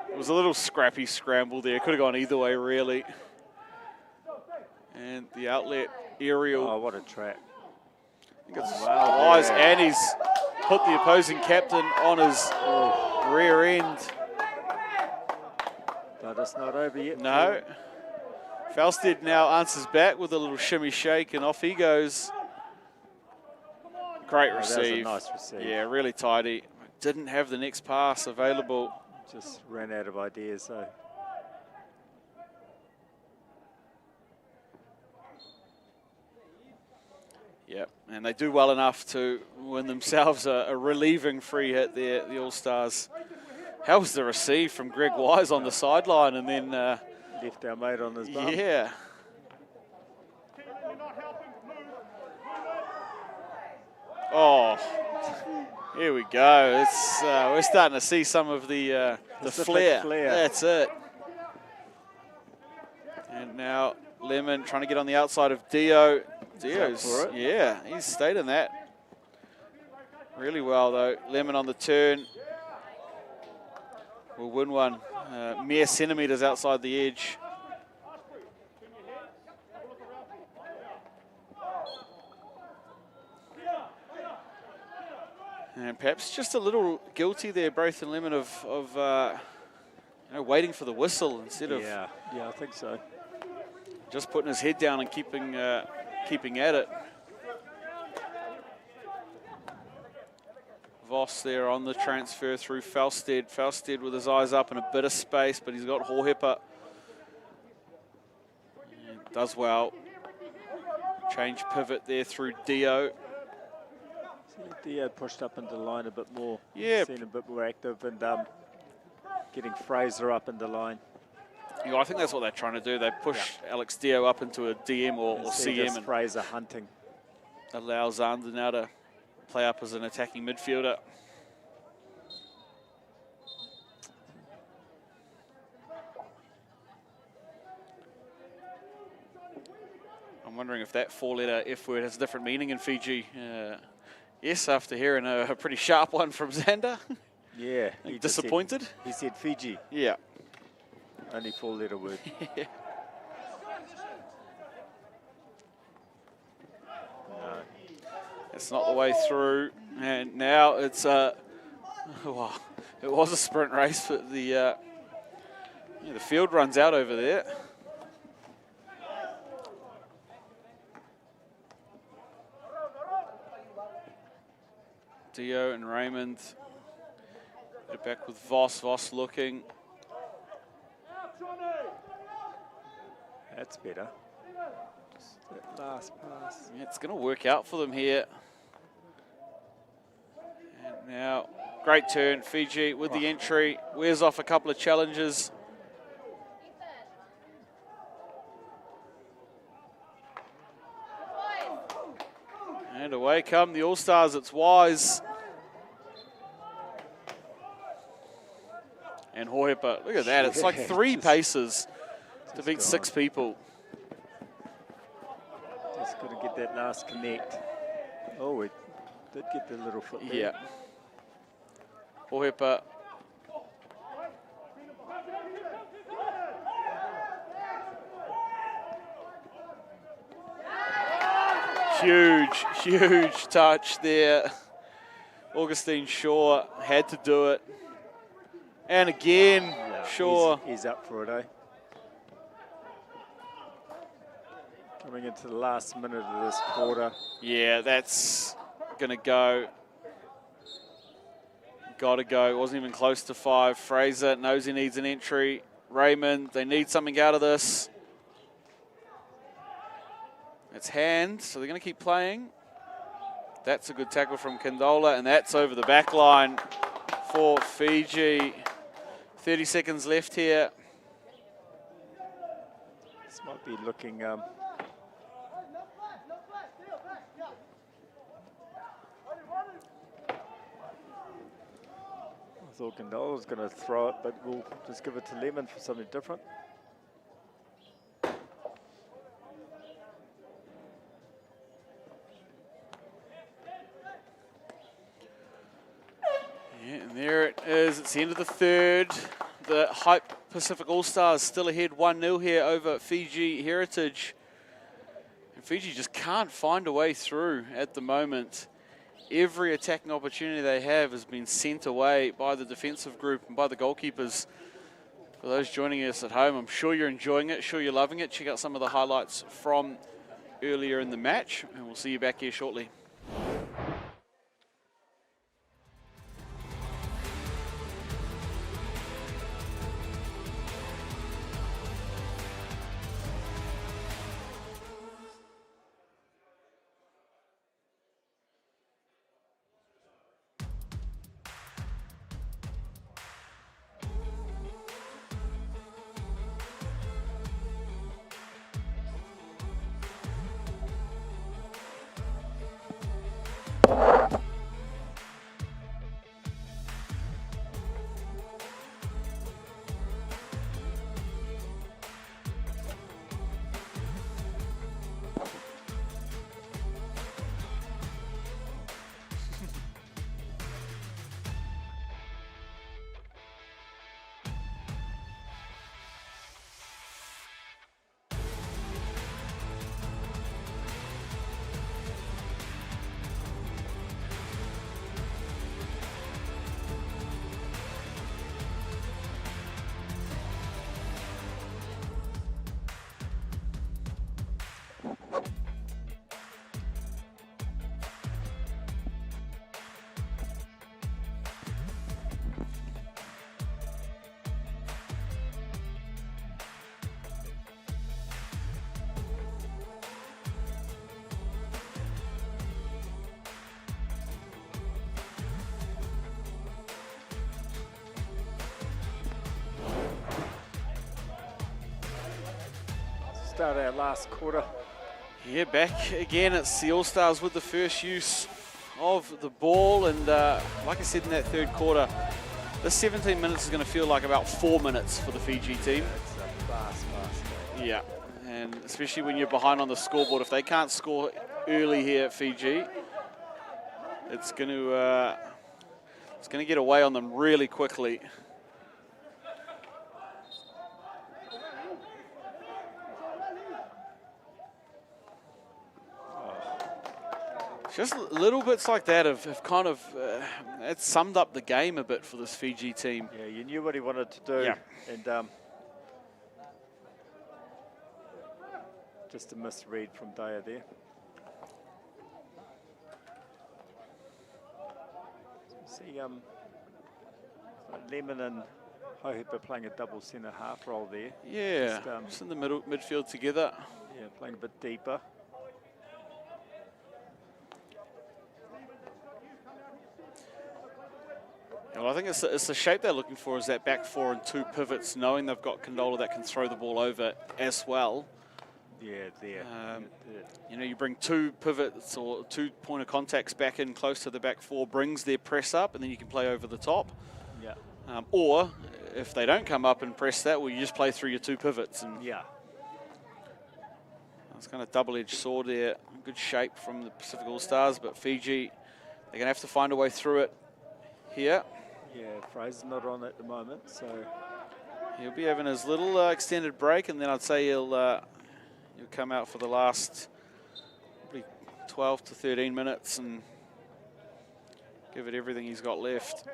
It was a little scrappy scramble there. Could have gone either way, really. And the outlet aerial. Oh, what a trap. I think it's wise, and he's put the opposing captain on his rear end. But it's not over yet. No. Falstead now answers back with a little shimmy shake, and off he goes. Great receive. That was a nice receive. Yeah, really tidy. Didn't have the next pass available. Just ran out of ideas, so. Yep, and they do well enough to win themselves a relieving free hit there, the All-Stars. How was the receive from Greg Wise on the sideline, and then... left our mate on his bum. Yeah. Oh, here we go. It's we're starting to see some of the flair. That's it. And now Lemon trying to get on the outside of Dio. Dio's, yeah, he's stayed in that really well though. Lemon on the turn. Will win one. Mere centimetres outside the edge. And perhaps just a little guilty there, Braithen Lemon, of you know, waiting for the whistle instead of yeah, I think so. Just putting his head down and keeping at it. Voss there on the transfer through Falstead. Falstead with his eyes up in a bit of space, but he's got Hohepa. Does well. Change pivot there through Dio. Dio pushed up into the line a bit more. Yeah. Seen a bit more active and getting Fraser up in the line. Yeah, I think that's what they're trying to do. They push Alex Dio up into a DM or CM and Fraser hunting. allow Zander now to play up as an attacking midfielder. I'm wondering if that four-letter F word has a different meaning in Fiji. Yes, after hearing a pretty sharp one from Zander. Yeah. Disappointed? He said Fiji. Yeah. Only 4-letter word. No. It's not the way through. And now it's well, it was a sprint race, but the field runs out over there. Dio and Raymond. Get it back with Voss. Voss looking. That's better. Just that last pass. Yeah, it's going to work out for them here. And now, great turn. Fiji with the entry. Wears off a couple of challenges. And away come the All-Stars. It's Wise. And Hohepa. Look at that. It's like 3 paces to beat 6 people. Just got to get that last connect. Oh, it did get the little foot there. Yeah. Hohepa. Huge touch there. Augustine Shaw had to do it. And again, Yeah, Shaw. He's up for it, eh? Coming into the last minute of this quarter. Yeah, that's going to go. Got to go. Wasn't even close to 5. Fraser knows he needs an entry. Raymond, they need something out of this. It's hand, so they're going to keep playing. That's a good tackle from Kandola, and that's over the back line for Fiji. 30 seconds left here. This might be looking... I thought Kandola was going to throw it, but we'll just give it to Lemon for something different. Yeah, and there it is. It's the end of the third. The Hype Pacific All-Stars still ahead 1-0 here over Fiji Heritage. And Fiji just can't find a way through at the moment. Every attacking opportunity they have has been sent away by the defensive group and by the goalkeepers. For those joining us at home, I'm sure you're enjoying it, sure you're loving it. Check out some of the highlights from earlier in the match, and we'll see you back here shortly. start our last quarter. Yeah, back again. It's the All-Stars with the first use of the ball. And like I said in that third quarter, this 17 minutes is going to feel like about 4 minutes for the Fiji team. It's a fast game. Yeah, and especially when you're behind on the scoreboard. If they can't score early here at Fiji, it's going to get away on them really quickly. Just little bits like that have kind of it's summed up the game a bit for this Fiji team. Yeah, you knew what he wanted to do. Yeah. And just a misread from Daya there. See, Lemon and Hohepa playing a double centre half role there. Yeah, just in the midfield together. Yeah, playing a bit deeper. Well, I think it's the shape they're looking for, is that back four and two pivots, knowing they've got Condola that can throw the ball over as well. Yeah, there. You know, you bring two pivots or 2 point of contacts back in close to the back four, brings their press up, and then you can play over the top. Yeah. Or if they don't come up and press that, well, you just play through your two pivots. And Yeah. it's kind of double-edged sword there. Good shape from the Pacific All-Stars, but Fiji, they're going to have to find a way through it here. Yeah, Fraser's not on at the moment, so He'll be having his little extended break, and then I'd say he'll come out for the last probably 12 to 13 minutes and give it everything he's got left.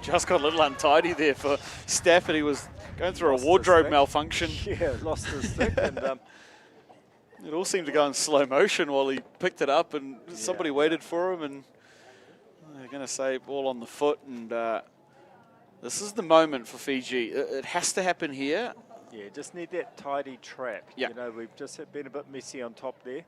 Just got a little untidy there for Stafford. He was going through a wardrobe malfunction. yeah, lost his stick, and It all seemed to go in slow motion while he picked it up, and somebody waited for him, and they're going to say ball on the foot. And this is the moment for Fiji. It has to happen here. yeah, just need that tidy trap. Yeah. You know, we've just been a bit messy on top there.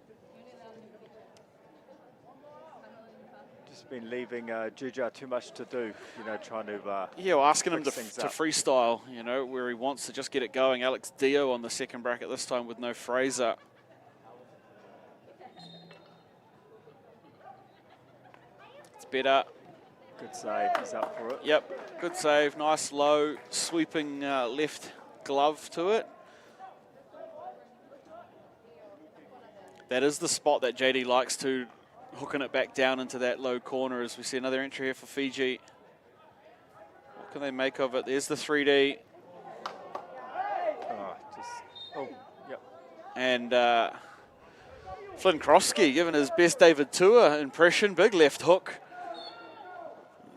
Just been leaving Juja too much to do, you know, trying to Yeah, well, asking him to fix things up. freestyle, you know, where he wants to just get it going. Alex Dio on the second bracket this time with no Fraser. It's better. Good save, he's up for it. Yep, good save. Nice low sweeping left glove to it. That is the spot that JD likes to, hooking it back down into that low corner as we see another entry here for Fiji. What can they make of it? There's the 3D. Yep. And Flynn Krosky giving his best David Tua impression. Big left hook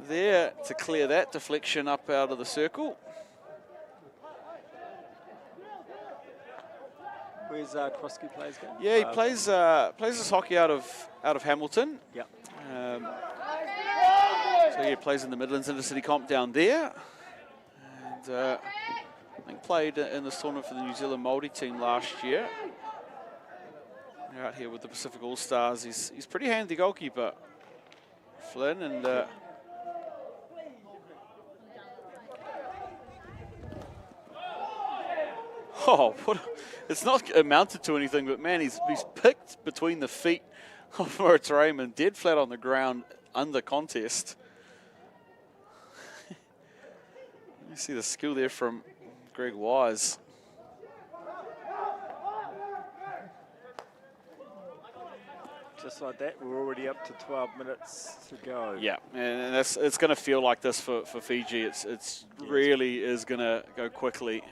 there to clear that deflection up out of the circle. Where's Krosky plays game? Yeah, he plays his hockey out of Hamilton. Yep. So he plays in the Midlands Intercity Comp down there. And I think played in this tournament for the New Zealand Māori team last year. Out here with the Pacific All-Stars. He's pretty handy goalkeeper, Flynn, and it's not amounted to anything, but man, he's picked between the feet of Aotearoa and dead flat on the ground under contest. You see the skill there from Greg Wise. Just like that, we're already up to 12 minutes to go. Yeah, and it's going to feel like this for Fiji. It's really is going to go quickly.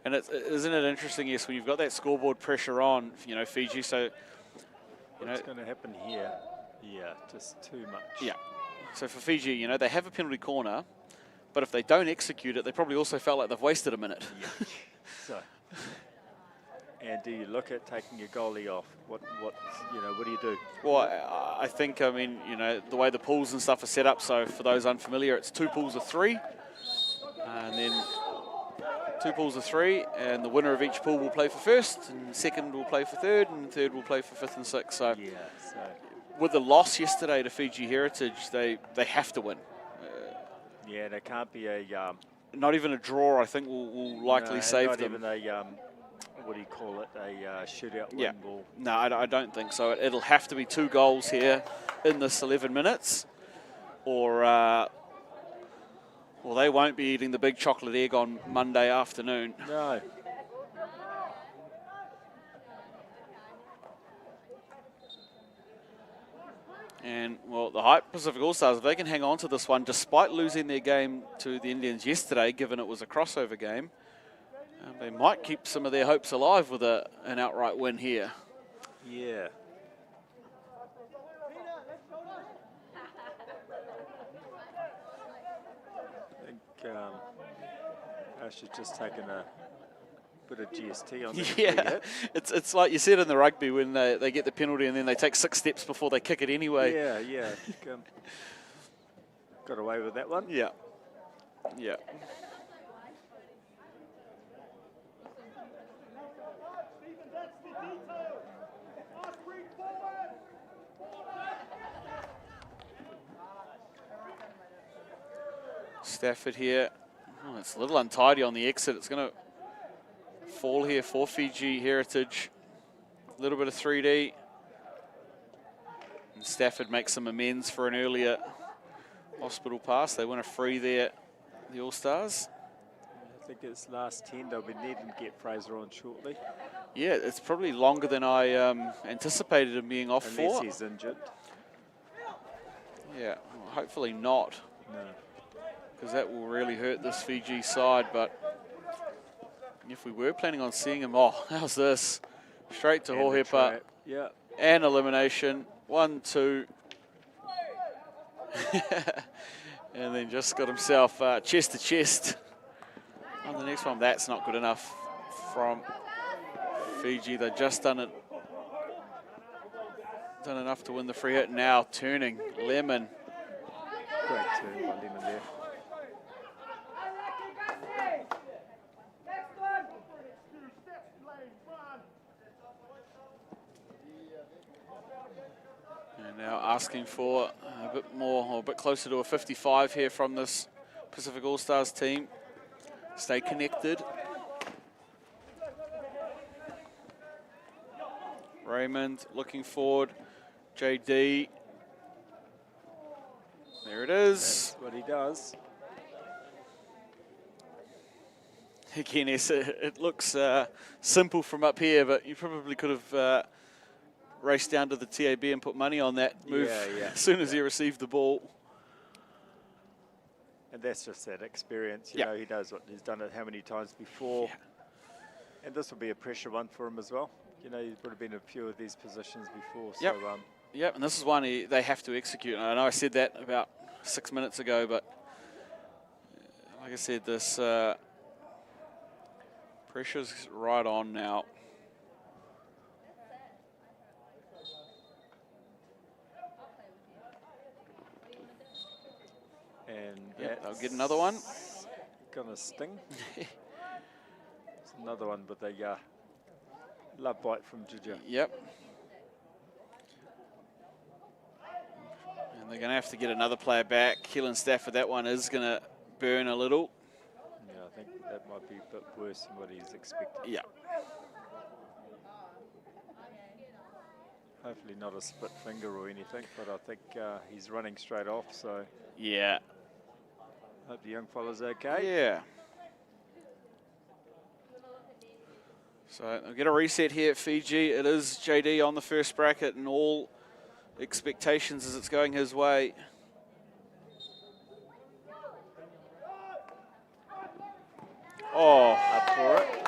And isn't it interesting, yes, when you've got that scoreboard pressure on, you know, Fiji, so, you know. What's going to happen here? Yeah, just too much. Yeah. So for Fiji, you know, they have a penalty corner, but if they don't execute it, they probably also felt like they've wasted a minute. Yeah. So, and do you look at taking your goalie off? What do you do? Well, I think, I mean, you know, the way the pools and stuff are set up, so for those unfamiliar, it's 2 pools of 3, and then 2 pools of 3, and the winner of each pool will play for first, and second will play for third, and third will play for fifth and sixth. So, Yeah, so with the loss yesterday to Fiji Heritage, they have to win. yeah, there can't be a Not even a draw, I think, will likely save not them. even a what do you call it? A shootout win Yeah. ball. No, I don't think so. It'll have to be 2 goals here in this 11 minutes, or they won't be eating the big chocolate egg on Monday afternoon. No. And, well, the Hype Pacific All-Stars, if they can hang on to this one, despite losing their game to the Indians yesterday, given it was a crossover game, they might keep some of their hopes alive with an outright win here. Yeah. I think Ash has just taken a bit of GST on that. Yeah, it's like you said in the rugby when they get the penalty and then they take 6 steps before they kick it anyway. Yeah, yeah. I think, got away with that one. Yeah. Yeah. Stafford here. Oh, it's a little untidy on the exit. It's going to fall here for Fiji Heritage. A little bit of 3D. And Stafford makes some amends for an earlier hospital pass. They win a free there, the All-Stars. I think it's last 10. They'll be needing to get Fraser on shortly. Yeah, it's probably longer than I anticipated him being off Unless for. he's injured. Yeah, well, hopefully not, No. because that will really hurt this Fiji side. But if we were planning on seeing him, oh, how's this? Straight to And the Hohepa trap. Yeah. and elimination. 1, 2. And then just got himself chest to chest on the next one. That's not good enough from Fiji. They've just done enough to win the free hit. Now turning Lemon. Great turn by Lemon there. And now asking for a bit more, or a bit closer to a 55 here from this Pacific All-Stars team. Stay connected. Raymond looking forward. JD. There it is. That's what he does. Again, it looks simple from up here, but you probably could have raced down to the TAB and put money on that move Yeah. as soon as he received the ball. And that's just that experience. You Yeah. know, he knows what he's done it how many times before. Yeah. And this will be a pressure one for him as well. You know, he would have been in a few of these positions before. Yep. So, Yep, and this is one they have to execute. And I know I said that about 6 minutes ago, but like I said, this pressure's right on now. and Yep, they'll get another one. Gonna sting. It's another one with a love bite from Juju. Yep. And they're going to have to get another player back. Keelan Stafford, that one is going to burn a little. Yeah, I think that might be a bit worse than what he's expected. Yeah. Hopefully not a split finger or anything, but I think he's running straight off, so Yeah. hope the young fella's okay. Yeah. So I'll get a reset here at Fiji. It is JD on the first bracket and all expectations as it's going his way. Oh, Up for it.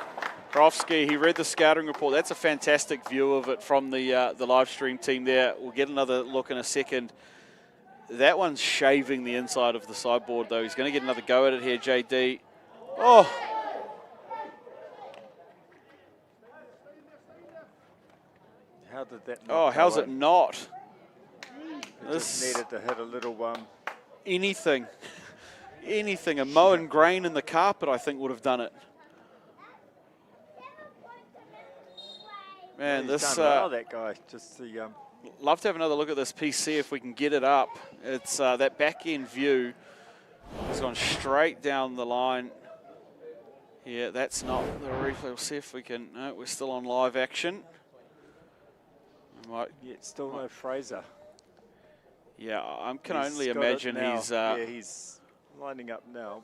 Krofsky, he read the scouting report. That's a fantastic view of it from the live stream team there. We'll get another look in a second. That one's shaving the inside of the sideboard, though. He's going to get another go at it here, JD. Oh. How did that not Oh, go how's it in? not? It just needed to hit a little Anything. Anything. A mow and grain in the carpet, I think, would have done it. Man, He's this done well, that guy. Just the love to have another look at this PC if we can get it up. It's that back end view has gone straight down the line. Yeah, that's not the replay. We'll see if we can. No, we're still on live action. still no Fraser. Yeah, I can He's only got it imagine now. he's. Yeah, he's lining up now.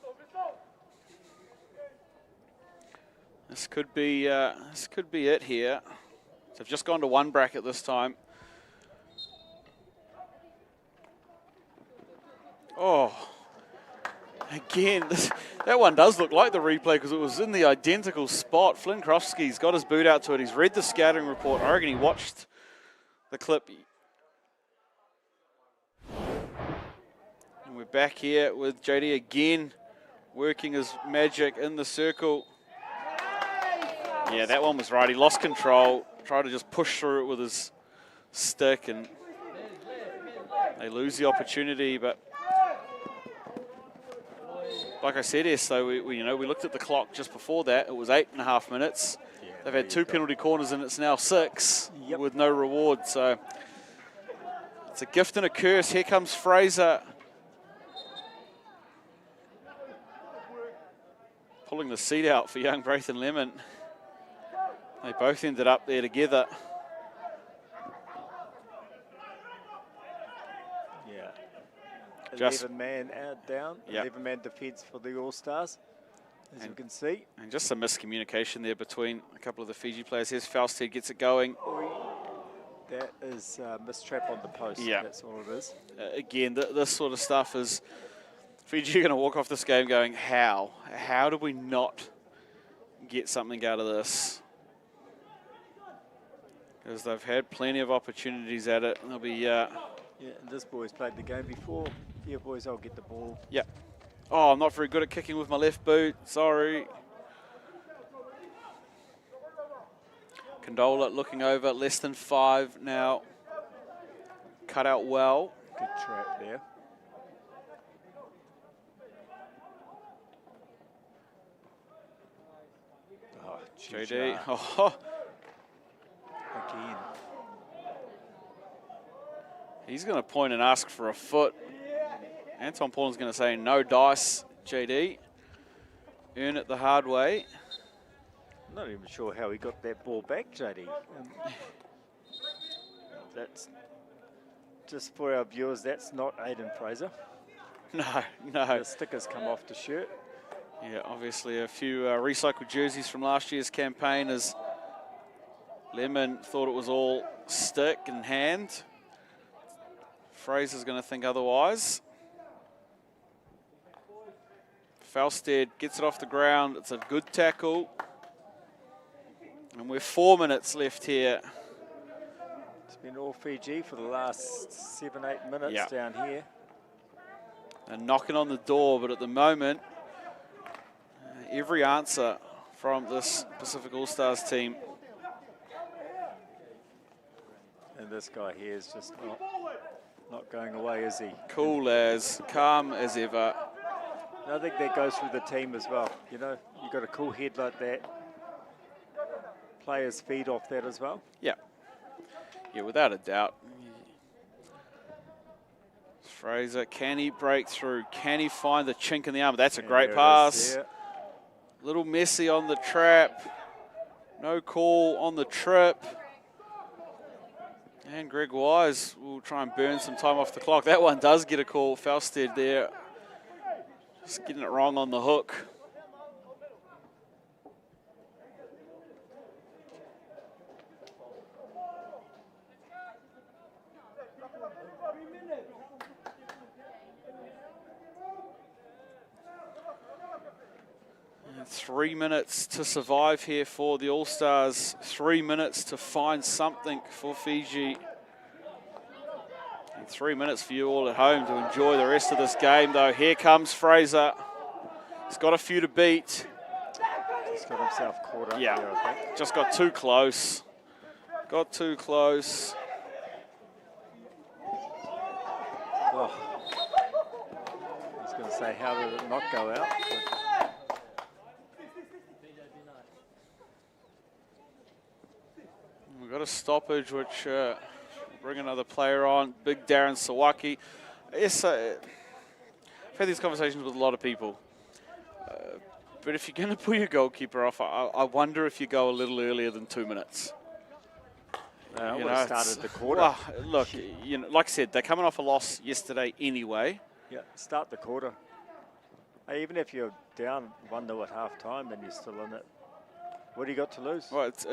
This could be it here. So I've just gone to one bracket this time. Oh, again, that one does look like the replay because it was in the identical spot. Flynn Krofsky's got his boot out to it. He's read the scouting report. I reckon he watched the clip. And we're back here with JD again, working his magic in the circle. Yeah, that one was right. He lost control, tried to just push through it with his stick, and they lose the opportunity. But like I said, though, we looked at the clock just before that. It was 8.5 minutes. Yeah, They've had 2 penalty corners, and it's now 6 with no reward. So it's a gift and a curse. Here comes Fraser, pulling the seat out for young Braithen Lemon. They both ended up there together. Yeah. Just 11 man out down, 11 man defence for the All-Stars, as you can see. And just some miscommunication there between a couple of the Fiji players. Here's Fausted, gets it going. That is mistrap on the post. Yeah. That's all it is. Again, this sort of stuff is Fiji are going to walk off this game going, how? How do we not get something out of this? Because they've had plenty of opportunities at it. They'll be, Yeah, and this boy's played the game before. Yeah, boys, I'll get the ball. yeah. Oh, I'm not very good at kicking with my left boot. Sorry. Condola looking over, less than 5 now. Cut out well. Good trap there. Oh, JD. GG. Oh, Again. he's going to point and ask for a foot. Anton Paul's going to say no dice, JD. Earn it the hard way. Not even sure how he got that ball back, JD. That's just for our viewers. That's not Aiden Fraser. No. The stickers come off the shirt. Yeah, obviously a few recycled jerseys from last year's campaign as Lemon thought it was all stick and hand. Fraser's going to think otherwise. Falstead gets it off the ground. It's a good tackle. And we're 4 minutes left here. It's been all Fiji for the last 7-8 minutes down here. And knocking on the door, but at the moment, every answer from this Pacific All-Stars team. And this guy here is just not going away, is he? Cool as, calm as ever. And I think that goes through the team as well. You know, you got a cool head like that. Players feed off that as well. Yeah. Yeah, without a doubt. Fraser, can he break through? Can he find the chink in the armor? That's a great pass. Little messy on the trap. No call on the trip. And Greg Wise will try and burn some time off the clock. That one does get a call. Falstead there. Just getting it wrong on the hook. And 3 minutes to survive here for the All-Stars. 3 minutes to find something for Fiji. And 3 minutes for you all at home to enjoy the rest of this game, though. Here comes Fraser. He's got a few to beat. He's got himself caught up there, I think. Just got too close. Got too close. Oh. I was going to say, how did it not go out? But We've We've got a stoppage, which will bring another player on. Big Darren Sawaki. Yes, I've had these conversations with a lot of people. But if you're going to pull your goalkeeper off, I wonder if you go a little earlier than 2 minutes. I would have started the quarter. Well, look, you know, like I said, they're coming off a loss yesterday anyway. Yeah, start the quarter. Even if you're down 1-0 at half time and you're still in it, what do you got to lose? Well, it's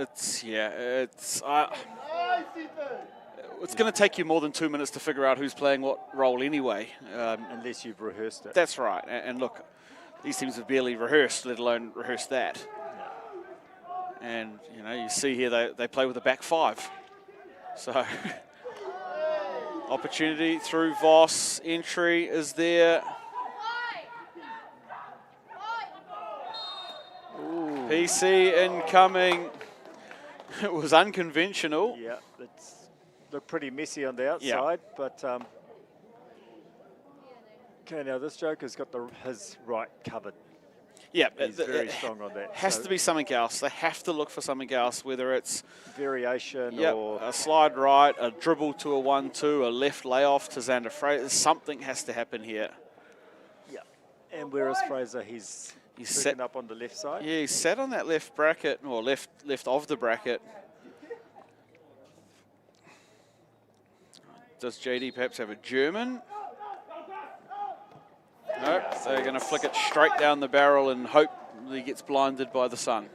going to take you more than 2 minutes to figure out who's playing what role anyway. Unless you've rehearsed it. That's right. And look, these teams have barely rehearsed, let alone rehearsed that. No. And, you know, you see here they play with a back five. So, opportunity through Voss. Entry is there. Ooh. PC incoming. It was unconventional. Yeah, it's looked pretty messy on the outside, but okay, now this Joker's got his right covered. Yeah, he's very strong on that. Has to be something else. They have to look for something else, whether it's variation or a slide right, a dribble to a 1-2, a left layoff to Xander Fraser. Something has to happen here. Yeah, and whereas Fraser, he's sitting up on the left side. Yeah, he's sat on that left bracket, or left of the bracket. Does JD perhaps have a German? No, they're going to flick it straight down the barrel and hope he gets blinded by the sun.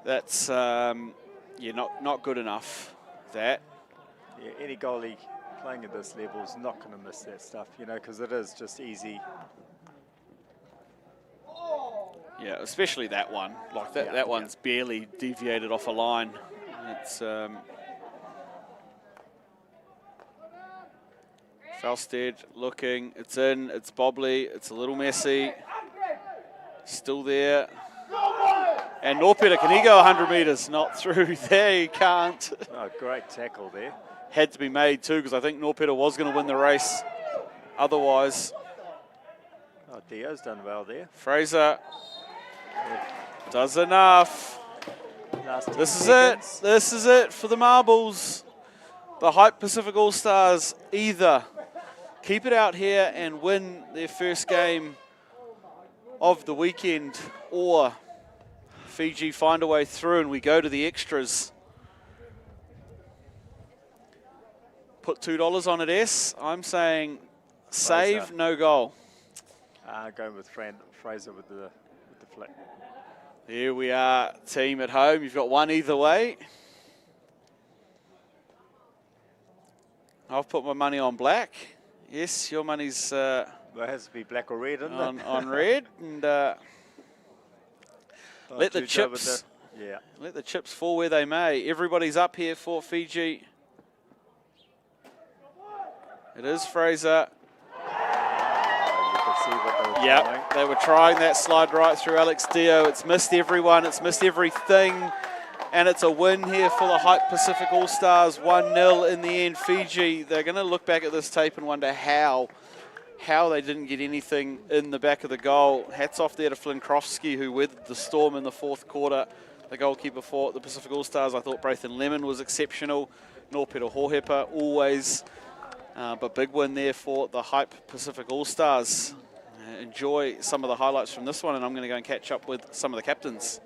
That's, not good enough, that. Yeah, any goalie playing at this level is not going to miss that stuff, you know, because it is just easy. Yeah, especially that one. Like that one's barely deviated off a line. It's Falstead looking, it's in, it's bobbly, it's a little messy. Still there. And Norpeter, can he go 100 metres? Not through there, he can't. Oh, great tackle there. Had to be made too, because I think Norpeter was going to win the race. Otherwise. Oh, Dio's done well there. Fraser does enough. This is it. This is it for the Marbles. The Hype Pacific All-Stars either keep it out here and win their first game of the weekend, or Fiji find a way through and we go to the extras. Put $2 on it, S. I'm saying save, Fraser. no goal. Going with Fraser with the flick. Here we are, team at home. You've got one either way. I've put my money on black. Yes, your money's Well, it has to be black or red, isn't it? on red. And let the chips let the chips fall where they may. Everybody's up here for Fiji. It is Fraser. Yep, they were trying that slide right through Alex Dio. It's missed everyone, it's missed everything. And it's a win here for the Hype Pacific All-Stars, 1-0 in the end. Fiji, they're going to look back at this tape and wonder how they didn't get anything in the back of the goal. Hats off there to Flynn Krofsky, who weathered the storm in the fourth quarter. The goalkeeper for the Pacific All-Stars, I thought Braithen Lemon was exceptional. Norpeter Hohepa, always. But big win there for the Hype Pacific All-Stars. Enjoy some of the highlights from this one, and I'm going to go and catch up with some of the captains.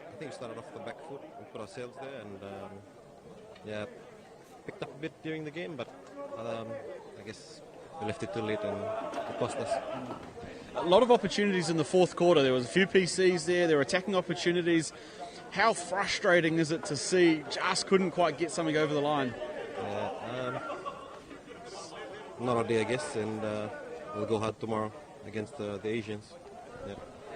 I think we started off the back foot and put ourselves there, and yeah, picked up a bit during the game, but I guess we left it too late and it cost us. A lot of opportunities in the fourth quarter. There was a few PCs there. There were attacking opportunities. How frustrating is it to see just couldn't quite get something over the line? Not our day, I guess, and we'll go hard tomorrow against the Asians. Yeah.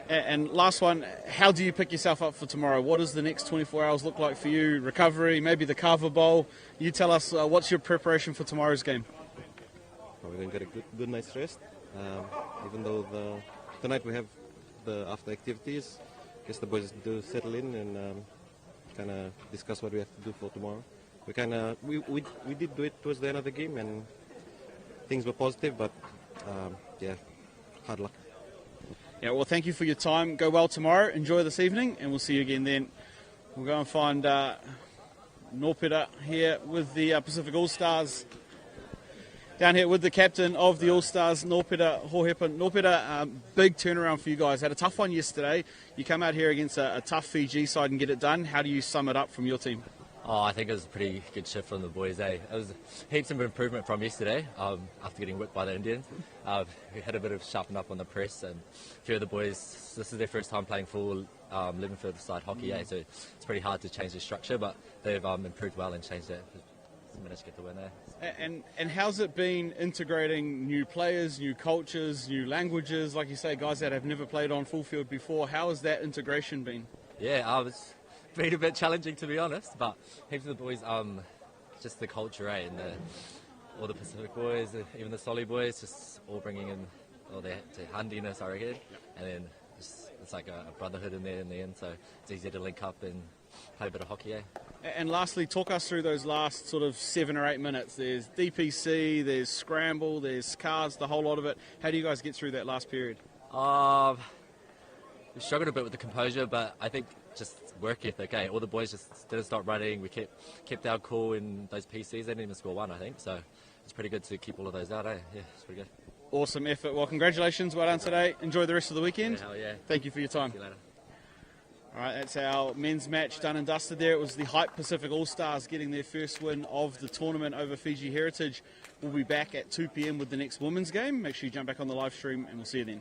And last one, how do you pick yourself up for tomorrow? What does the next 24 hours look like for you? Recovery, maybe the Carver Bowl. You tell us, what's your preparation for tomorrow's game? We're going to get a good night's rest. Even though tonight we have the after activities, I guess the boys do settle in and kind of discuss what we have to do for tomorrow. We did do it towards the end of the game, and things were positive, but yeah, hard luck. Yeah, well, thank you for your time. Go well tomorrow. Enjoy this evening, and we'll see you again then. We'll go and find Norpeta here with the Pacific All-Stars. Down here with the captain of the All-Stars, Norpeta Hohepa. Norpeta, big turnaround for you guys. Had a tough one yesterday. You come out here against a tough Fiji side and get it done. How do you sum it up from your team? Oh, I think it was a pretty good shift from the boys. It was heaps of improvement from yesterday after getting whipped by the Indians. We had a bit of sharpen up on the press, and a few of the boys, this is their first time playing full 11-footer side hockey, so it's pretty hard to change the structure, but they've improved well and changed it. Managed to get the win there. And how's it been integrating new players, new cultures, new languages, like you say, guys that have never played on full field before? How has that integration been? Yeah, it's been a bit challenging, to be honest, but heaps of the boys, just the culture, and all the Pacific boys, even the Solly boys, just all bringing in all their handiness, I reckon, and then it's like a brotherhood in there in the end, so it's easy to link up and play a bit of hockey. And lastly, talk us through those last sort of 7 or 8 minutes. There's DPC, there's scramble, there's cars, the whole lot of it. How do you guys get through that last period? We struggled a bit with the composure, but I think just work ethic. All the boys just didn't stop running. We kept our cool in those PCs. They didn't even score one, I think. So it's pretty good to keep all of those out. Yeah, it's pretty good. Awesome effort. Well, congratulations. Well done today. Enjoy the rest of the weekend. Yeah, hell yeah. Thank you for your time. See you later. All right, that's our men's match done and dusted there. It was the Hype Pacific All-Stars getting their first win of the tournament over Fiji Heritage. We'll be back at 2 p.m. with the next women's game. Make sure you jump back on the live stream, and we'll see you then.